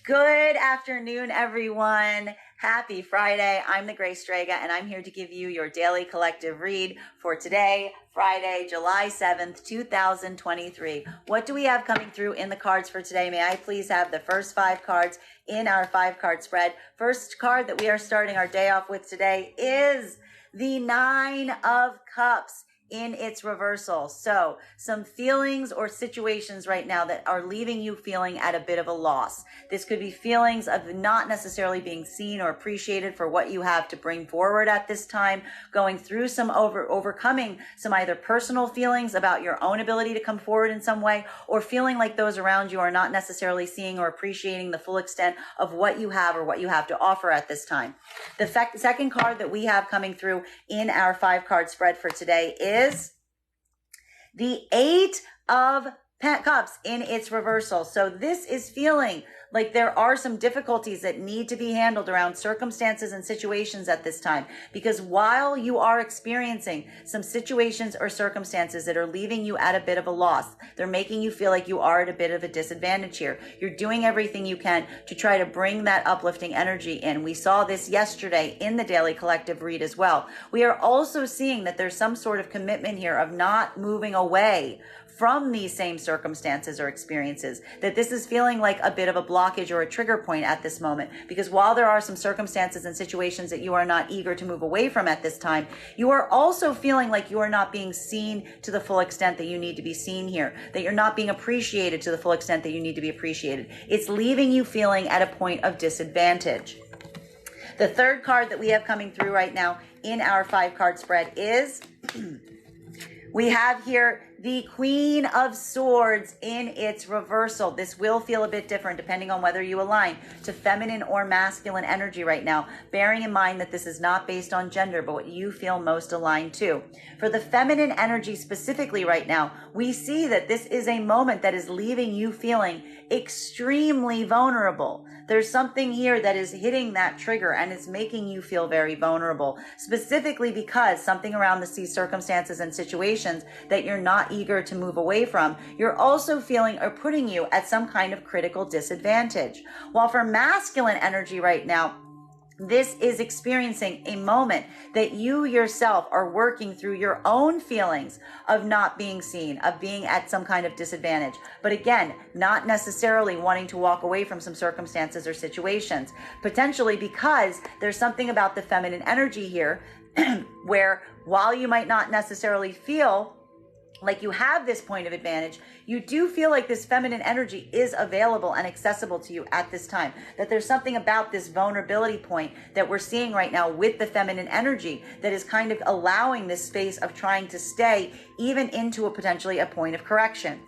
Good afternoon, everyone. Happy Friday. I'm the Gray Strega, and I'm here to give you your daily collective read for today, Friday, July 7th, 2023. What do we have coming through in the cards for today? May I please have the first 5 cards in our 5-card spread? First card that we are starting our day off with today is the 9 of Cups in its reversal. So some feelings or situations right now that are leaving you feeling at a bit of a loss. This could be feelings of not necessarily being seen or appreciated for what you have to bring forward at this time, going through some overcoming some either personal feelings about your own ability to come forward in some way, or feeling like those around you are not necessarily seeing or appreciating the full extent of what you have or what you have to offer at this time. The second card that we have coming through in our 5-card spread for today is the 8 of Cups in its reversal. So this is feeling like there are some difficulties that need to be handled around circumstances and situations at this time, because while you are experiencing some situations or circumstances that are leaving you at a bit of a loss, they're making you feel like you are at a bit of a disadvantage here. You're doing everything you can to try to bring that uplifting energy in. We saw this yesterday in the daily collective read as well. We are also seeing that there's some sort of commitment here of not moving away from these same circumstances or experiences, that this is feeling like a bit of a blockage or a trigger point at this moment, because while there are some circumstances and situations that you are not eager to move away from at this time, you are also feeling like you are not being seen to the full extent that you need to be seen here, that you're not being appreciated to the full extent that you need to be appreciated. It's leaving you feeling at a point of disadvantage. The third card that we have coming through right now in our 5-card spread is we have here the Queen of Swords in its reversal. This will feel a bit different depending on whether you align to feminine or masculine energy right now, bearing in mind that this is not based on gender, but what you feel most aligned to. For the feminine energy specifically right now, we see that this is a moment that is leaving you feeling extremely vulnerable. There's something here that is hitting that trigger and it's making you feel very vulnerable, specifically because something around these circumstances and situations that you're not eager to move away from, you're also feeling or putting you at some kind of critical disadvantage. While for masculine energy right now, this is experiencing a moment that you yourself are working through your own feelings of not being seen, of being at some kind of disadvantage. But again, not necessarily wanting to walk away from some circumstances or situations, potentially because there's something about the feminine energy here where while you might not necessarily feel like you have this point of advantage, you do feel like this feminine energy is available and accessible to you at this time. That there's something about this vulnerability point that we're seeing right now with the feminine energy that is kind of allowing this space of trying to stay even into potentially a point of correction.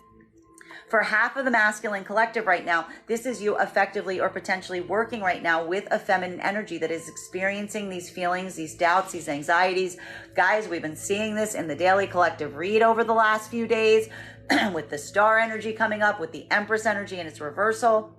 For half of the masculine collective right now, this is you effectively or potentially working right now with a feminine energy that is experiencing these feelings, these doubts, these anxieties. Guys, we've been seeing this in the daily collective read over the last few days with the star energy coming up, with the Empress energy in its reversal.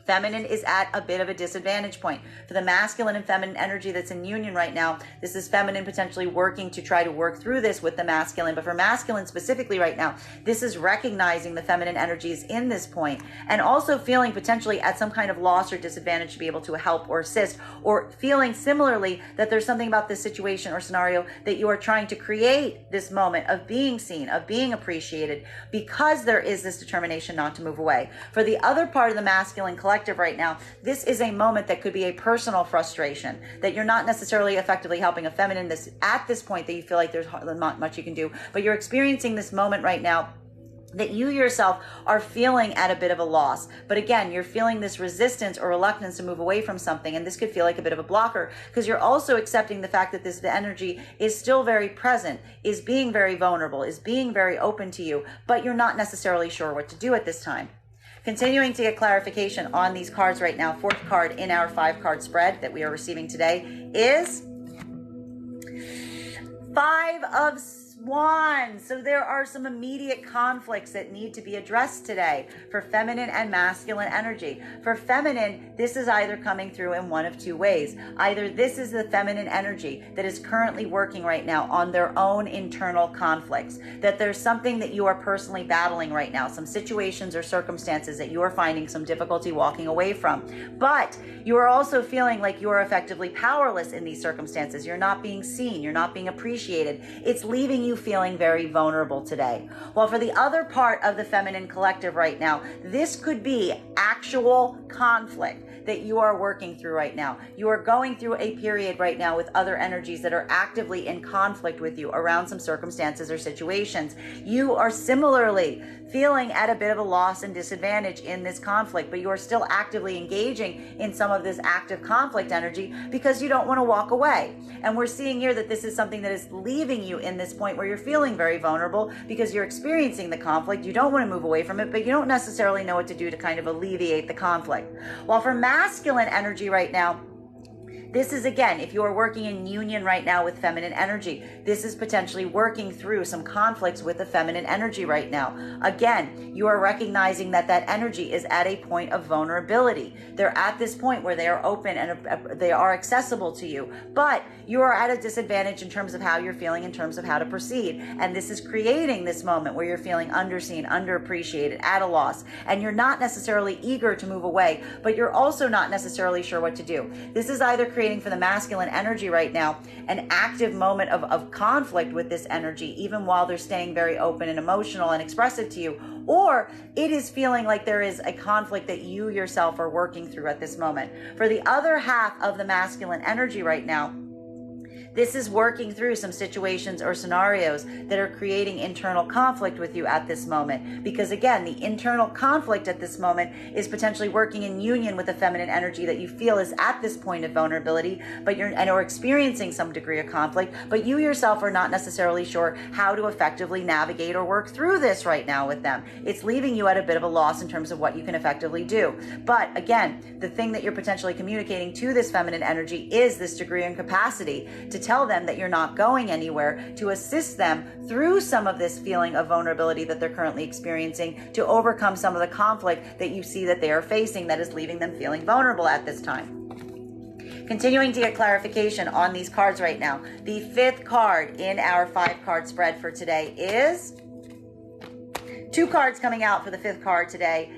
Feminine is at a bit of a disadvantage point. For the masculine and feminine energy that's in union right now, this is feminine potentially working to try to work through this with the masculine. But for masculine specifically right now, this is recognizing the feminine energies in this point and also feeling potentially at some kind of loss or disadvantage to be able to help or assist, or feeling similarly that there's something about this situation or scenario that you are trying to create this moment of being seen, of being appreciated, because there is this determination not to move away. For the other part of the masculine collective right now, this is a moment that could be a personal frustration, that you're not necessarily effectively helping a feminine this at this point, that you feel like there's not much you can do, but you're experiencing this moment right now that you yourself are feeling at a bit of a loss. But again, you're feeling this resistance or reluctance to move away from something, and this could feel like a bit of a blocker because you're also accepting the fact that the energy is still very present, is being very vulnerable, is being very open to you, but you're not necessarily sure what to do at this time. Continuing to get clarification on these cards right now, fourth card in our 5-card spread that we are receiving today is 5 of Swan. So there are some immediate conflicts that need to be addressed today for feminine and masculine energy. For feminine, this is either coming through in one of two ways. Either this is the feminine energy that is currently working right now on their own internal conflicts, that there's something that you are personally battling right now, some situations or circumstances that you are finding some difficulty walking away from. But you are also feeling like you are effectively powerless in these circumstances. You're not being seen. You're not being appreciated. It's leaving you feeling very vulnerable today. While for the other part of the feminine collective right now, this could be actual conflict that you are working through right now. You are going through a period right now with other energies that are actively in conflict with you around some circumstances or situations. You are similarly feeling at a bit of a loss and disadvantage in this conflict, but you are still actively engaging in some of this active conflict energy because you don't want to walk away. And we're seeing here that this is something that is leaving you in this point where you're feeling very vulnerable because you're experiencing the conflict. You don't want to move away from it, but you don't necessarily know what to do to kind of alleviate the conflict. While for masculine energy right now, this is, again, if you are working in union right now with feminine energy, this is potentially working through some conflicts with the feminine energy right now. Again, you are recognizing that that energy is at a point of vulnerability. They're at this point where they are open and they are accessible to you, but you are at a disadvantage in terms of how you're feeling, in terms of how to proceed. And this is creating this moment where you're feeling underseen, underappreciated, at a loss, and you're not necessarily eager to move away, but you're also not necessarily sure what to do. This is either creating for the masculine energy right now an active moment of conflict with this energy, even while they're staying very open and emotional and expressive to you, or it is feeling like there is a conflict that you yourself are working through at this moment. For the other half of the masculine energy right now, this is working through some situations or scenarios that are creating internal conflict with you at this moment. Because again, the internal conflict at this moment is potentially working in union with the feminine energy that you feel is at this point of vulnerability, or experiencing some degree of conflict, but you yourself are not necessarily sure how to effectively navigate or work through this right now with them. It's leaving you at a bit of a loss in terms of what you can effectively do. But again, the thing that you're potentially communicating to this feminine energy is this degree and capacity to tell them that you're not going anywhere, to assist them through some of this feeling of vulnerability that they're currently experiencing, to overcome some of the conflict that you see that they are facing that is leaving them feeling vulnerable at this time. Continuing to get clarification on these cards right now. The fifth card in our 5-card spread for today is 2 cards coming out for the fifth card today.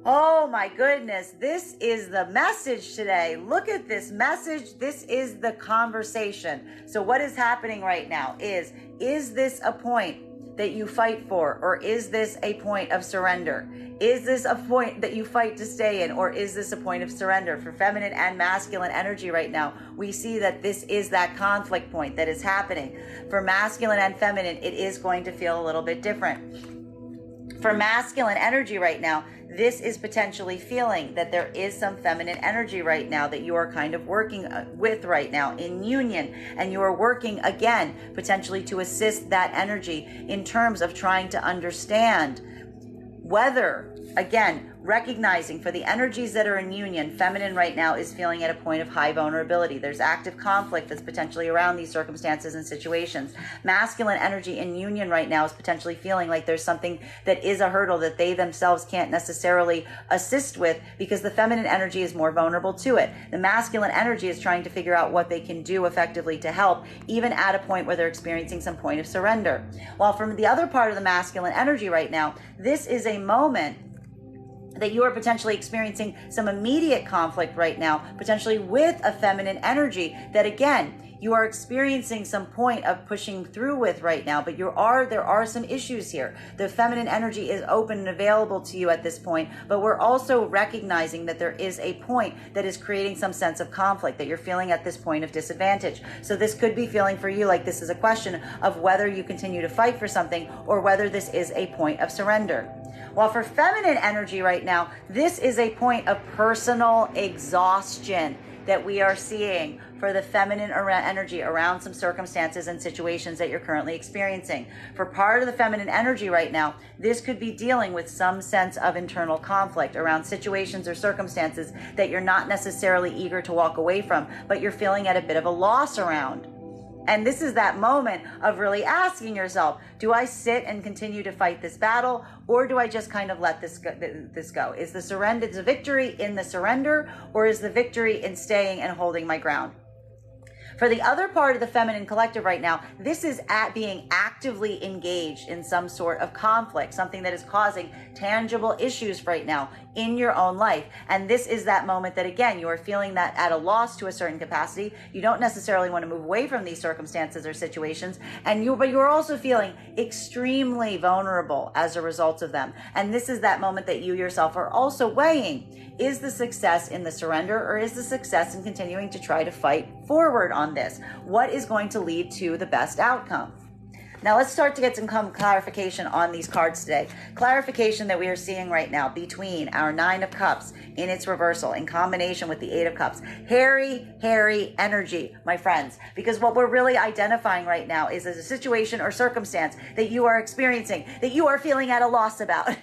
Oh my goodness, this is the message today. Look at this message. This is the conversation. So what is happening right now is this a point that you fight for, or is this a point of surrender? Is this a point that you fight to stay in, or is this a point of surrender? For feminine and masculine energy right now, we see that this is that conflict point that is happening. For masculine and feminine, it is going to feel a little bit different. For masculine energy right now, this is potentially feeling that there is some feminine energy right now that you are kind of working with right now in union, and you are working again potentially to assist that energy in terms of trying to understand whether, again, recognizing for the energies that are in union, feminine right now is feeling at a point of high vulnerability. There's active conflict that's potentially around these circumstances and situations. Masculine energy in union right now is potentially feeling like there's something that is a hurdle that they themselves can't necessarily assist with because the feminine energy is more vulnerable to it. The masculine energy is trying to figure out what they can do effectively to help, even at a point where they're experiencing some point of surrender. While from the other part of the masculine energy right now, this is a moment that you are potentially experiencing some immediate conflict right now, potentially with a feminine energy that, again, you are experiencing some point of pushing through with right now, but there are some issues here. The feminine energy is open and available to you at this point, but we're also recognizing that there is a point that is creating some sense of conflict that you're feeling at this point of disadvantage. So this could be feeling for you like this is a question of whether you continue to fight for something or whether this is a point of surrender. While for feminine energy right now, this is a point of personal exhaustion that we are seeing for the feminine energy around some circumstances and situations that you're currently experiencing. For part of the feminine energy right now, this could be dealing with some sense of internal conflict around situations or circumstances that you're not necessarily eager to walk away from, but you're feeling at a bit of a loss around. And this is that moment of really asking yourself, do I sit and continue to fight this battle, or do I just kind of let this go? Is the surrender, is the victory in the surrender, or is the victory in staying and holding my ground? For the other part of the feminine collective right now, this is at being actively engaged in some sort of conflict, something that is causing tangible issues right now in your own life. And this is that moment that, again, you are feeling that at a loss to a certain capacity. You don't necessarily want to move away from these circumstances or situations, but you're also feeling extremely vulnerable as a result of them. And this is that moment that you yourself are also weighing. Is the success in the surrender, or is the success in continuing to try to fight forward on this? What is going to lead to the best outcome? Now let's start to get some clarification on these cards today. Clarification that we are seeing right now between our Nine of Cups in its reversal in combination with the Eight of Cups. Hairy energy, my friends, because what we're really identifying right now is a situation or circumstance that you are experiencing, that you are feeling at a loss about.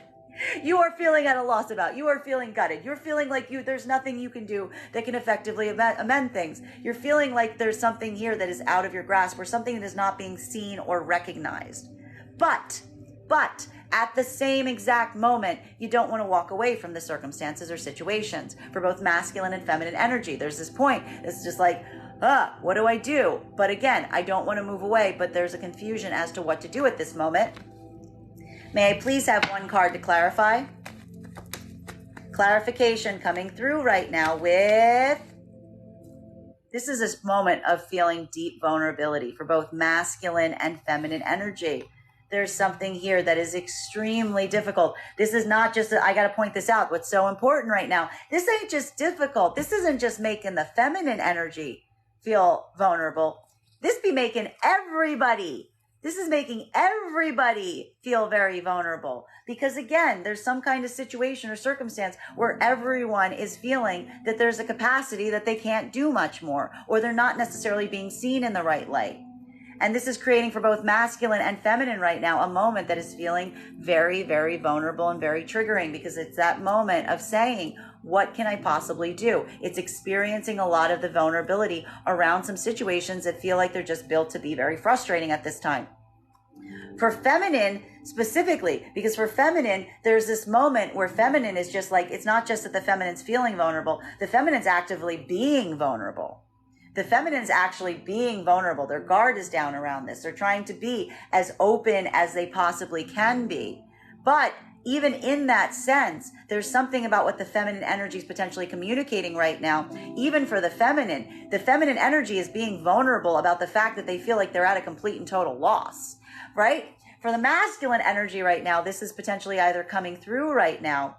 You are feeling at a loss about. You are feeling gutted. You're feeling like there's nothing you can do that can effectively amend things. You're feeling like there's something here that is out of your grasp, or something that is not being seen or recognized. But at the same exact moment, you don't want to walk away from the circumstances or situations. For both masculine and feminine energy, there's this point. It's just like, what do I do? But again, I don't want to move away, but there's a confusion as to what to do at this moment. May I please have one card to clarify? Clarification coming through right now with... This is this moment of feeling deep vulnerability for both masculine and feminine energy. There's something here that is extremely difficult. This is not just, I got to point this out, what's so important right now. This ain't just difficult. This isn't just making the feminine energy feel vulnerable. This be making everybody. This is making everybody feel very vulnerable, because again, there's some kind of situation or circumstance where everyone is feeling that there's a capacity that they can't do much more, or they're not necessarily being seen in the right light. And this is creating for both masculine and feminine right now a moment that is feeling very, very vulnerable and very triggering, because it's that moment of saying, what can I possibly do? It's experiencing a lot of the vulnerability around some situations that feel like they're just built to be very frustrating at this time. For feminine specifically, because for feminine, there's this moment where feminine is just like, it's not just that the feminine's feeling vulnerable, the feminine's actively being vulnerable. The feminine's actually being vulnerable. Their guard is down around this. They're trying to be as open as they possibly can be. But even in that sense, there's something about what the feminine energy is potentially communicating right now. Even for the feminine energy is being vulnerable about the fact that they feel like they're at a complete and total loss, right? For the masculine energy right now, this is potentially either coming through right now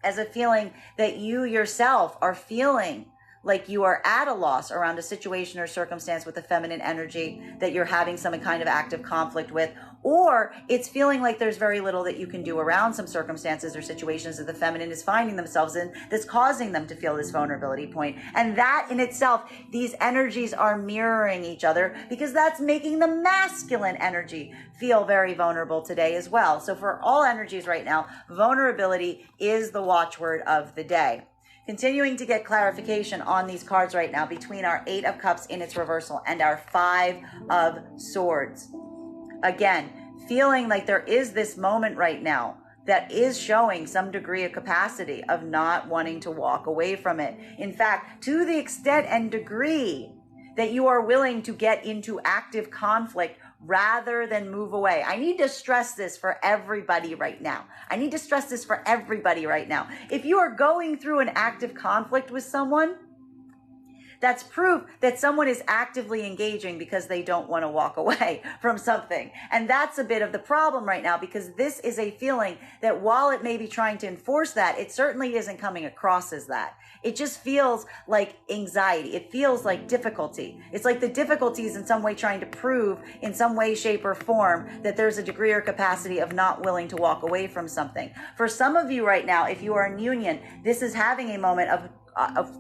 as a feeling that you yourself are feeling like you are at a loss around a situation or circumstance with the feminine energy that you're having some kind of active conflict with, or it's feeling like there's very little that you can do around some circumstances or situations that the feminine is finding themselves in that's causing them to feel this vulnerability point. And that in itself, these energies are mirroring each other, because that's making the masculine energy feel very vulnerable today as well. So for all energies right now, vulnerability is the watchword of the day. Continuing to get clarification on these cards right now between our Eight of Cups in its reversal and our Five of Swords. Again, feeling like there is this moment right now that is showing some degree of capacity of not wanting to walk away from it. In fact, to the extent and degree that you are willing to get into active conflict rather than move away. I need to stress this for everybody right now. If you are going through an active conflict with someone, that's proof that someone is actively engaging because they don't want to walk away from something. And that's a bit of the problem right now, because this is a feeling that while it may be trying to enforce that, it certainly isn't coming across as that. It just feels like anxiety. It feels like difficulty. It's like the difficulty is in some way trying to prove in some way, shape, or form that there's a degree or capacity of not willing to walk away from something. For some of you right now, if you are in union, this is having a moment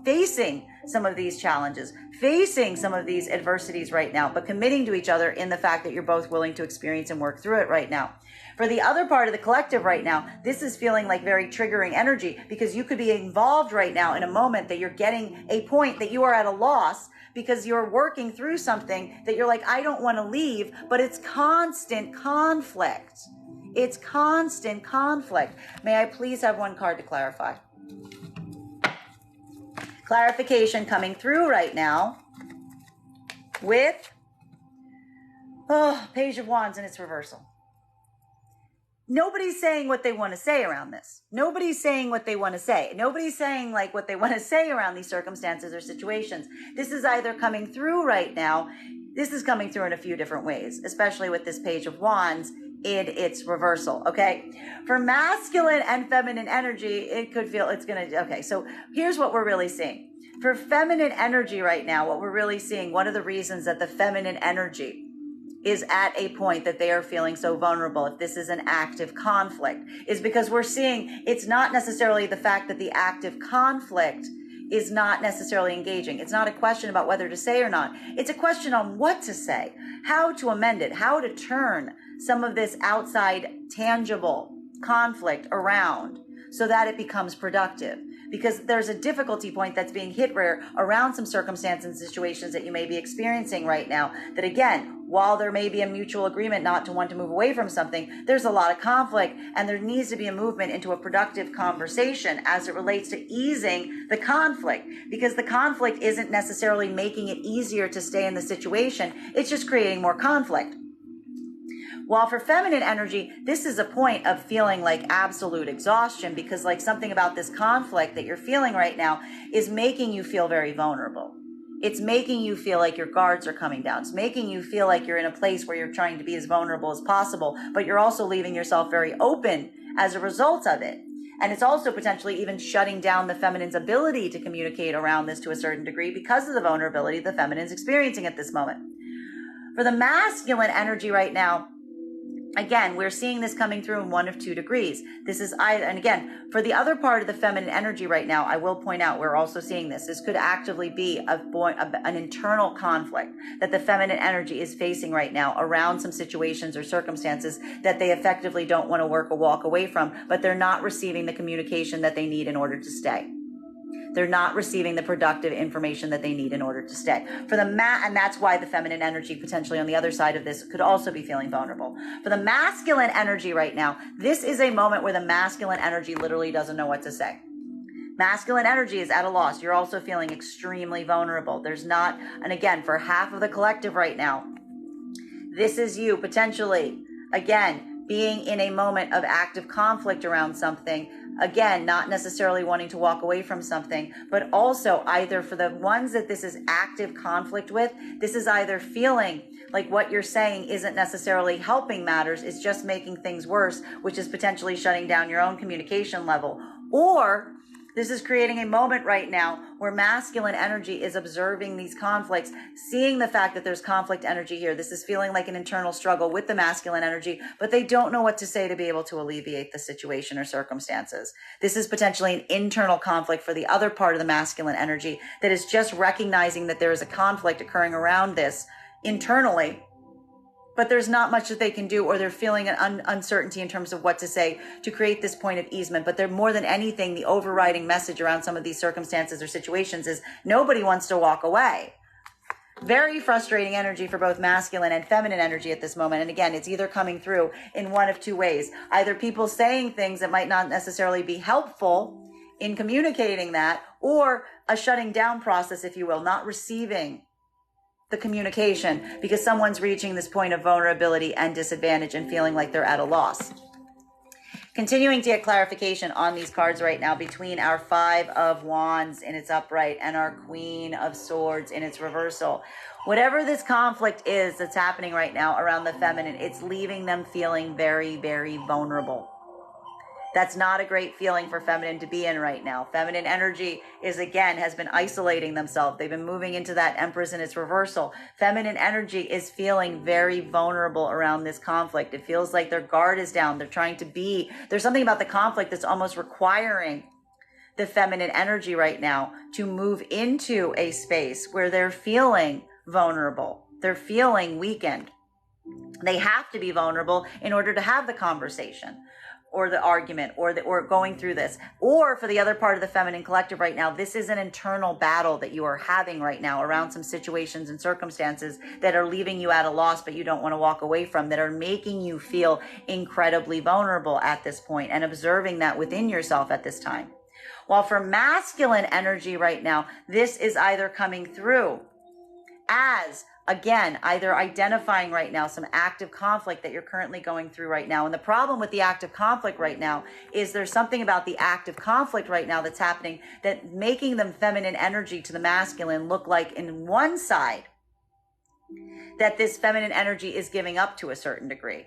facing some of these challenges, facing some of these adversities right now, but committing to each other in the fact that you're both willing to experience and work through it right now. For the other part of the collective right now, this is feeling like very triggering energy, because you could be involved right now in a moment that you're getting a point that you are at a loss, because you're working through something that you're like, I don't want to leave, but it's constant conflict. It's constant conflict. May I please have one card to clarify? Clarification coming through right now with Page of Wands in its reversal. Nobody's saying what they want to say around this. Nobody's saying what they want to say. Nobody's saying like what they want to say around these circumstances or situations. This is either coming through right now. This is coming through in a few different ways, especially with this Page of Wands in its reversal. Okay. For masculine and feminine energy, it could feel it's going to, okay. So here's what we're really seeing. For feminine energy right now, what we're really seeing, one of the reasons that the feminine energy is at a point that they are feeling so vulnerable, if this is an active conflict, is because we're seeing it's not necessarily the fact that the active conflict is not necessarily engaging. It's not a question about whether to say or not. It's a question on what to say, how to amend it, how to turn some of this outside tangible conflict around so that it becomes productive. Because there's a difficulty point that's being hit around some circumstances and situations that you may be experiencing right now. That again, while there may be a mutual agreement not to want to move away from something, there's a lot of conflict, and there needs to be a movement into a productive conversation as it relates to easing the conflict. Because the conflict isn't necessarily making it easier to stay in the situation, it's just creating more conflict. While for feminine energy, this is a point of feeling like absolute exhaustion, because like something about this conflict that you're feeling right now is making you feel very vulnerable. It's making you feel like your guards are coming down. It's making you feel like you're in a place where you're trying to be as vulnerable as possible, but you're also leaving yourself very open as a result of it. And it's also potentially even shutting down the feminine's ability to communicate around this to a certain degree because of the vulnerability the feminine's experiencing at this moment. For the masculine energy right now, again, we're seeing this coming through in 1 of 2 degrees. This is either, and again, for the other part of the feminine energy right now, I will point out, we're also seeing this. This could actively be an internal conflict that the feminine energy is facing right now around some situations or circumstances that they effectively don't want to work or walk away from, but they're not receiving the communication that they need in order to stay. They're not receiving the productive information that they need in order to stay. And that's why the feminine energy potentially on the other side of this could also be feeling vulnerable. For the masculine energy right now, this is a moment where the masculine energy literally doesn't know what to say. Masculine energy is at a loss. You're also feeling extremely vulnerable. There's not, and again, for half of the collective right now, this is you potentially, again, being in a moment of active conflict around something. Again, not necessarily wanting to walk away from something, but also either for the ones that this is active conflict with, this is either feeling like what you're saying isn't necessarily helping matters, it's just making things worse, which is potentially shutting down your own communication level. Or this is creating a moment right now where masculine energy is observing these conflicts, seeing the fact that there's conflict energy here. This is feeling like an internal struggle with the masculine energy, but they don't know what to say to be able to alleviate the situation or circumstances. This is potentially an internal conflict for the other part of the masculine energy that is just recognizing that there is a conflict occurring around this internally, but there's not much that they can do, or they're feeling an uncertainty in terms of what to say to create this point of easement. But they're more than anything, the overriding message around some of these circumstances or situations is nobody wants to walk away. Very frustrating energy for both masculine and feminine energy at this moment. And again, it's either coming through in 1 of 2 ways. Either people saying things that might not necessarily be helpful in communicating that, or a shutting down process, if you will, not receiving the communication because someone's reaching this point of vulnerability and disadvantage and feeling like they're at a loss. Continuing to get clarification on these cards right now between our 5 of Wands in its upright and our Queen of Swords in its reversal. Whatever this conflict is that's happening right now around the feminine, it's leaving them feeling very, very vulnerable. That's not a great feeling for feminine to be in right now. Feminine energy has been isolating themselves. They've been moving into that Empress in its reversal. Feminine energy is feeling very vulnerable around this conflict. It feels like their guard is down. There's something about the conflict that's almost requiring the feminine energy right now to move into a space where they're feeling vulnerable. They're feeling weakened. They have to be vulnerable in order to have the conversation or the argument or going through this. Or for the other part of the feminine collective right now, this is an internal battle that you are having right now around some situations and circumstances that are leaving you at a loss, but you don't want to walk away from, that are making you feel incredibly vulnerable at this point, and observing that within yourself at this time. While for masculine energy right now, this is either coming through as, again, either identifying right now some active conflict that you're currently going through right now. And the problem with the active conflict right now is there's something about the active conflict right now that's happening that making the feminine energy to the masculine look like in one side that this feminine energy is giving up to a certain degree.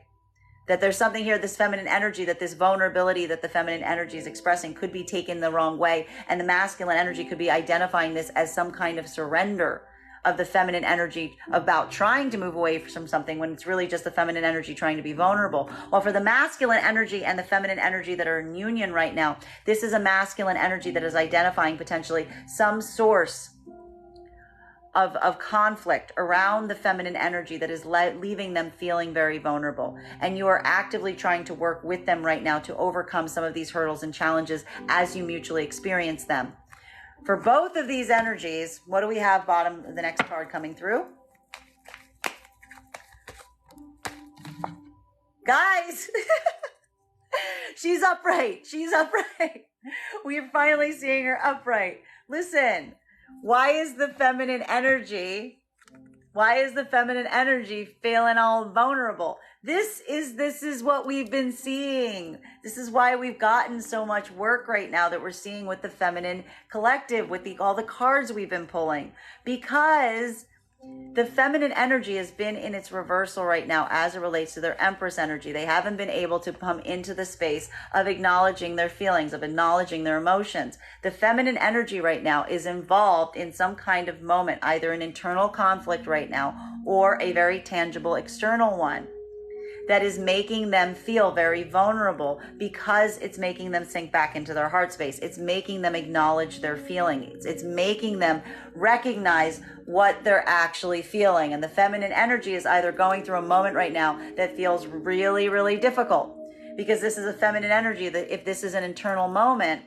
That there's something here, this feminine energy, that this vulnerability that the feminine energy is expressing could be taken the wrong way. And the masculine energy could be identifying this as some kind of surrender of the feminine energy about trying to move away from something, when it's really just the feminine energy trying to be vulnerable. While for the masculine energy and the feminine energy that are in union right now, this is a masculine energy that is identifying potentially some source of conflict around the feminine energy that is leaving them feeling very vulnerable. And you are actively trying to work with them right now to overcome some of these hurdles and challenges as you mutually experience them. For both of these energies, what do we have bottom of the next card coming through? Guys, she's upright. She's upright. We're finally seeing her upright. Listen, why is the feminine energy feeling all vulnerable? This is what we've been seeing. This is why we've gotten so much work right now that we're seeing with the feminine collective, with all the cards we've been pulling, because the feminine energy has been in its reversal right now as it relates to their Empress energy. They haven't been able to come into the space of acknowledging their feelings, of acknowledging their emotions. The feminine energy right now is involved in some kind of moment, either an internal conflict right now or a very tangible external one, that is making them feel very vulnerable, because it's making them sink back into their heart space. It's making them acknowledge their feelings. It's making them recognize what they're actually feeling. And the feminine energy is either going through a moment right now that feels really, really difficult, because this is a feminine energy that if this is an internal moment,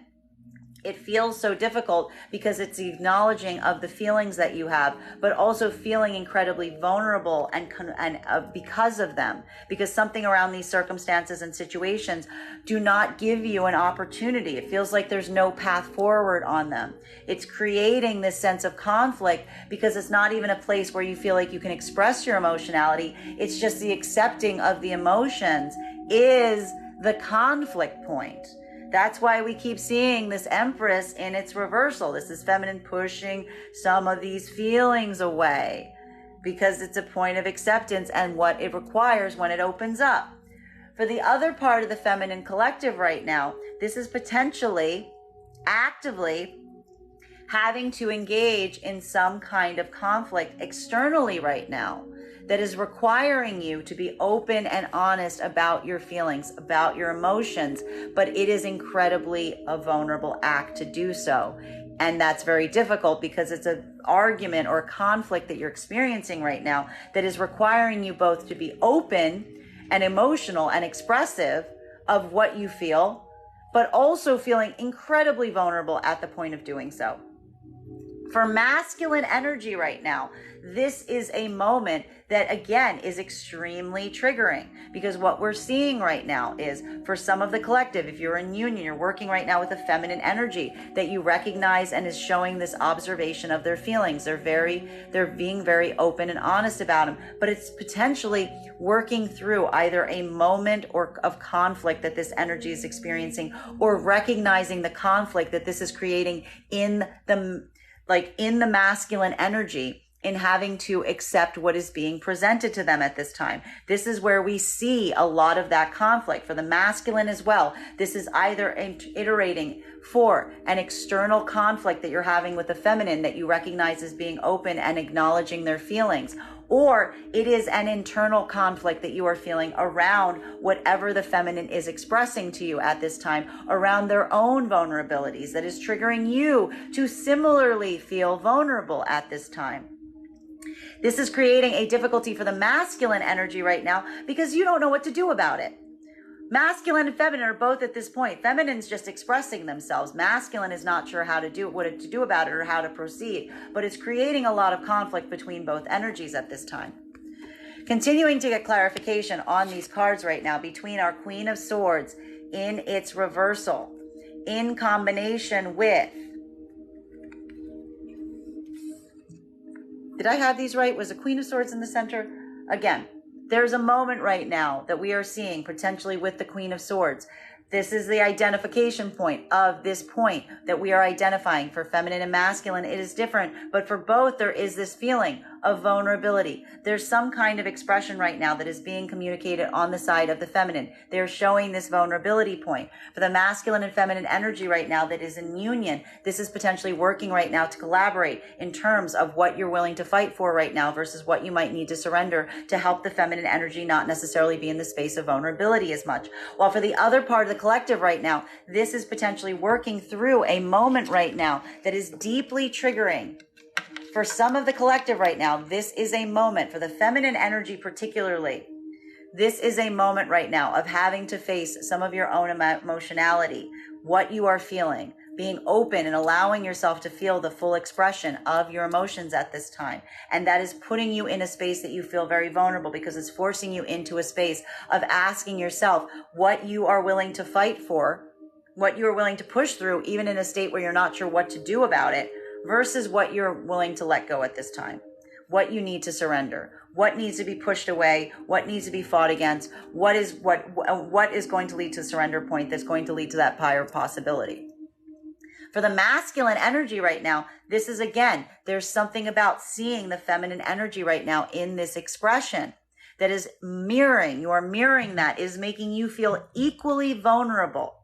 it feels so difficult because it's the acknowledging of the feelings that you have, but also feeling incredibly vulnerable and because of them, because something around these circumstances and situations do not give you an opportunity. It feels like there's no path forward on them. It's creating this sense of conflict because it's not even a place where you feel like you can express your emotionality. It's just the accepting of the emotions is the conflict point. That's why we keep seeing this Empress in its reversal. This is feminine pushing some of these feelings away, because it's a point of acceptance and what it requires when it opens up. For the other part of the feminine collective right now, this is potentially actively having to engage in some kind of conflict externally right now that is requiring you to be open and honest about your feelings, about your emotions, but it is incredibly a vulnerable act to do so. And that's very difficult because it's an argument or a conflict that you're experiencing right now that is requiring you both to be open and emotional and expressive of what you feel, but also feeling incredibly vulnerable at the point of doing so. For masculine energy right now, this is a moment that, again, is extremely triggering, because what we're seeing right now is, for some of the collective, if you're in union, you're working right now with a feminine energy that you recognize and is showing this observation of their feelings. They're being very open and honest about them, but it's potentially working through either a moment of conflict that this energy is experiencing, or recognizing the conflict that this is creating in the masculine energy, in having to accept what is being presented to them at this time. This is where we see a lot of that conflict. For the masculine as well, this is either iterating for an external conflict that you're having with the feminine that you recognize as being open and acknowledging their feelings, or it is an internal conflict that you are feeling around whatever the feminine is expressing to you at this time, around their own vulnerabilities that is triggering you to similarly feel vulnerable at this time. This is creating a difficulty for the masculine energy right now because you don't know what to do about it. Masculine and feminine are both at this point. Feminine's just expressing themselves. Masculine is not sure what to do about it or how to proceed, but it's creating a lot of conflict between both energies at this time. Continuing to get clarification on these cards right now between our Queen of Swords in its reversal, in combination with, did I have these right? Was the Queen of Swords in the center? Again, there's a moment right now that we are seeing potentially with the Queen of Swords. This is the identification point of this point that we are identifying. For feminine and masculine, it is different, but for both, there is this feeling of vulnerability. There's some kind of expression right now that is being communicated on the side of the feminine. They're showing this vulnerability point. For the masculine and feminine energy right now that is in union, this is potentially working right now to collaborate in terms of what you're willing to fight for right now versus what you might need to surrender to help the feminine energy not necessarily be in the space of vulnerability as much. While for the other part of the collective right now, this is potentially working through a moment right now that is deeply triggering. For some of the collective right now, this is a moment, for the feminine energy particularly, this is a moment right now of having to face some of your own emotionality, what you are feeling, being open and allowing yourself to feel the full expression of your emotions at this time. And that is putting you in a space that you feel very vulnerable because it's forcing you into a space of asking yourself what you are willing to fight for, what you are willing to push through, even in a state where you're not sure what to do about it, versus what you're willing to let go at this time, what you need to surrender, what needs to be pushed away, what needs to be fought against, what is going to lead to the surrender point that's going to lead to that higher possibility. For the masculine energy right now, this is, again, there's something about seeing the feminine energy right now in this expression that is mirroring, you are mirroring that, is making you feel equally vulnerable.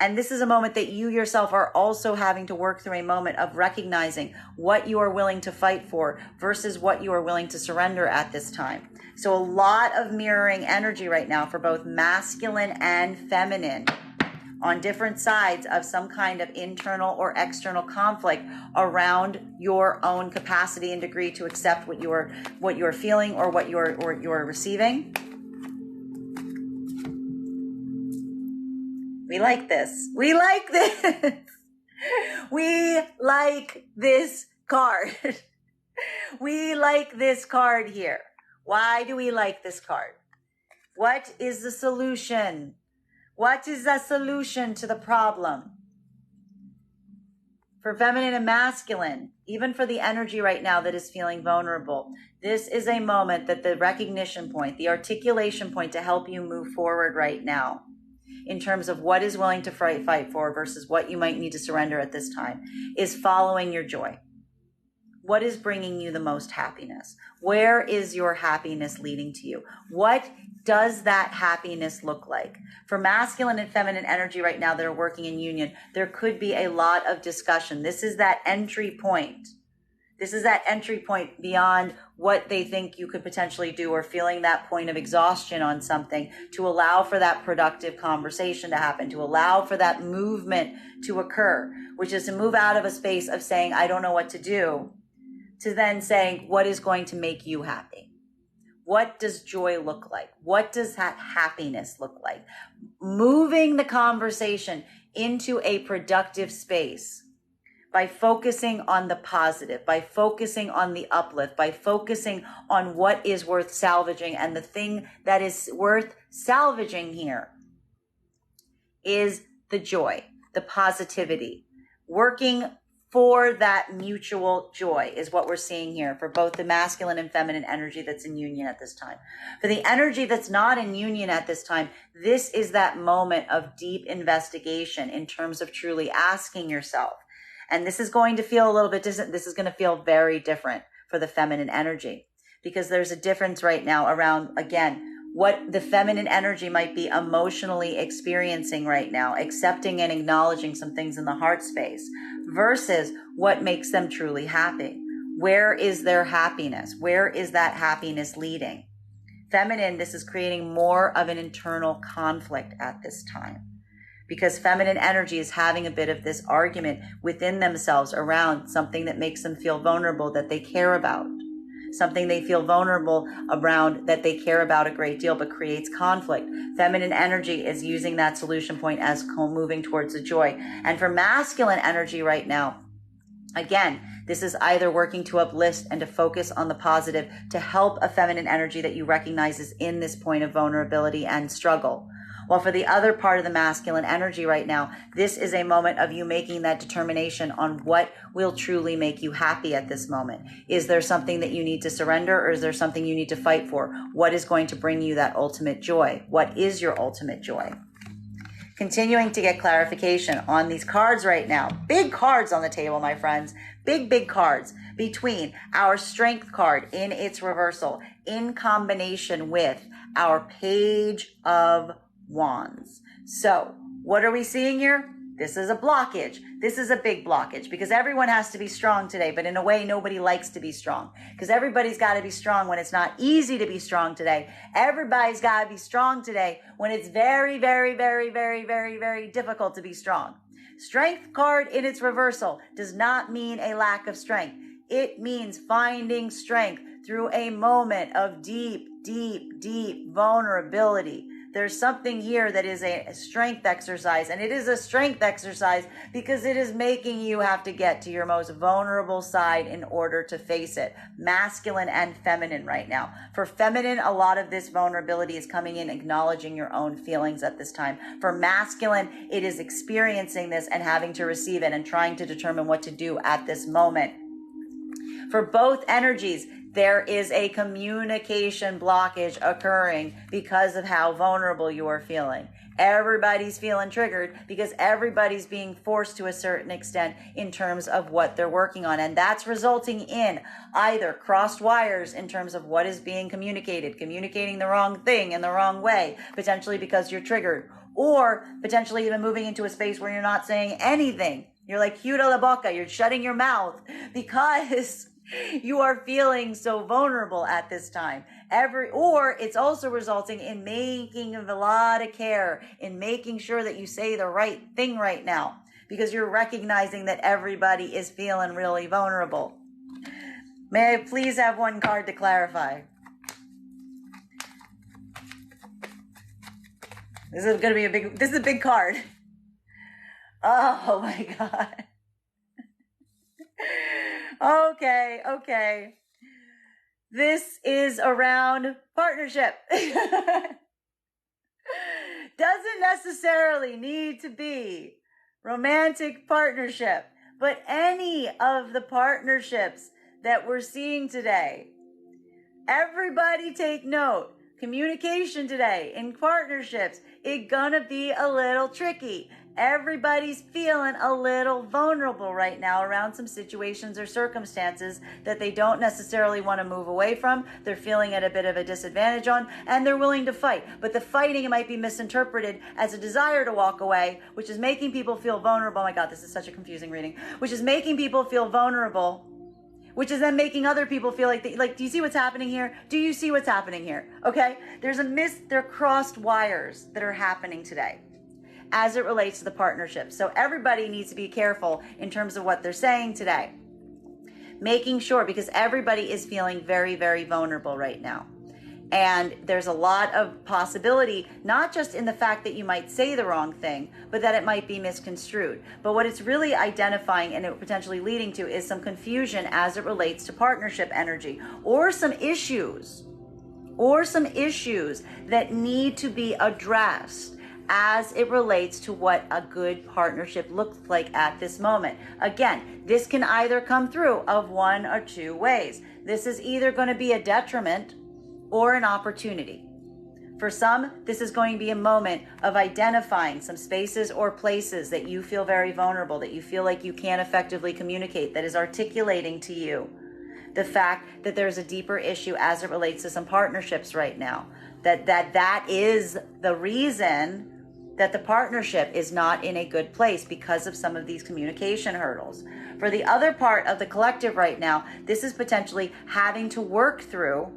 And this is a moment that you yourself are also having to work through, a moment of recognizing what you are willing to fight for versus what you are willing to surrender at this time. So a lot of mirroring energy right now for both masculine and feminine on different sides of some kind of internal or external conflict around your own capacity and degree to accept what you are feeling or what you're receiving. We like this. We like this. We like this card. We like this card here. Why do we like this card? What is the solution? What is the solution to the problem? For feminine and masculine, even for the energy right now that is feeling vulnerable, this is a moment that the recognition point, the articulation point to help you move forward right now, in terms of what is willing to fight for versus what you might need to surrender at this time, is following your joy. What is bringing you the most happiness? Where is your happiness leading to you? What does that happiness look like? For masculine and feminine energy right now that are working in union, there could be a lot of discussion. This is that entry point. This is that entry point beyond what they think you could potentially do, or feeling that point of exhaustion on something, to allow for that productive conversation to happen, to allow for that movement to occur, which is to move out of a space of saying, I don't know what to do, to then saying, what is going to make you happy? What does joy look like? What does that happiness look like? Moving the conversation into a productive space by focusing on the positive, by focusing on the uplift, by focusing on what is worth salvaging. And the thing that is worth salvaging here is the joy, the positivity. Working for that mutual joy is what we're seeing here for both the masculine and feminine energy that's in union at this time. For the energy that's not in union at this time, this is that moment of deep investigation in terms of truly asking yourself. And this is going to feel a little bit different. This is going to feel very different for the feminine energy, because there's a difference right now around, again, what the feminine energy might be emotionally experiencing right now, accepting and acknowledging some things in the heart space, versus what makes them truly happy. Where is their happiness? Where is that happiness leading? Feminine, this is creating more of an internal conflict at this time, because feminine energy is having a bit of this argument within themselves around something that makes them feel vulnerable, that they care about. Something they feel vulnerable around that they care about a great deal, but creates conflict. Feminine energy is using that solution point as moving towards the joy. And for masculine energy right now, again, this is either working to uplift and to focus on the positive, to help a feminine energy that you recognize is in this point of vulnerability and struggle. While for the other part of the masculine energy right now, this is a moment of you making that determination on what will truly make you happy at this moment. Is there something that you need to surrender, or is there something you need to fight for? What is going to bring you that ultimate joy? What is your ultimate joy? Continuing to get clarification on these cards right now. Big cards on the table, my friends. Big, big cards between our Strength card in its reversal in combination with our Page of Wands. So what are we seeing here? This is a blockage. This is a big blockage, because everyone has to be strong today, but in a way, nobody likes to be strong, because everybody's got to be strong when it's not easy to be strong today. Everybody's got to be strong today when it's very, very, very, very, very, very difficult to be strong. Strength card in its reversal does not mean a lack of strength. It means finding strength through a moment of deep, deep, deep vulnerability. There's something here that is a strength exercise, and it is a strength exercise because it is making you have to get to your most vulnerable side in order to face it. Masculine and feminine right now. For feminine, a lot of this vulnerability is coming in acknowledging your own feelings at this time. For masculine, it is experiencing this and having to receive it and trying to determine what to do at this moment. For both energies, there is a communication blockage occurring because of how vulnerable you are feeling. Everybody's feeling triggered because everybody's being forced to a certain extent in terms of what they're working on. And that's resulting in either crossed wires in terms of what is being communicated, communicating the wrong thing in the wrong way, potentially because you're triggered, or potentially even moving into a space where you're not saying anything. You're like Huda la boca, you're shutting your mouth because you are feeling so vulnerable at this time. Or it's also resulting in making a lot of care, in making sure that you say the right thing right now, because you're recognizing that everybody is feeling really vulnerable. May I please have one card to clarify? This is going to be this is a big card. Oh my God. Okay. This is around partnership. Doesn't necessarily need to be romantic partnership, but any of the partnerships that we're seeing today. Everybody take note. Communication today in partnerships, it's gonna be a little tricky. Everybody's feeling a little vulnerable right now around some situations or circumstances that they don't necessarily want to move away from. They're feeling at a bit of a disadvantage on, and they're willing to fight. But the fighting might be misinterpreted as a desire to walk away, which is making people feel vulnerable. Oh my God, this is such a confusing reading. Which is making people feel vulnerable, which is then making other people feel like, do you see what's happening here? Do you see what's happening here? Okay, there are crossed wires that are happening today as it relates to the partnership. So everybody needs to be careful in terms of what they're saying today. Making sure, because everybody is feeling very, very vulnerable right now. And there's a lot of possibility, not just in the fact that you might say the wrong thing, but that it might be misconstrued. But what it's really identifying and it potentially leading to is some confusion as it relates to partnership energy, or some issues that need to be addressed as it relates to what a good partnership looks like at this moment. Again, this can either come through of one or two ways. This is either going to be a detriment or an opportunity. For some, this is going to be a moment of identifying some spaces or places that you feel very vulnerable, that you feel like you can't effectively communicate, that is articulating to you the fact that there's a deeper issue as it relates to some partnerships right now. That is the reason that the partnership is not in a good place, because of some of these communication hurdles. For the other part of the collective right now, this is potentially having to work through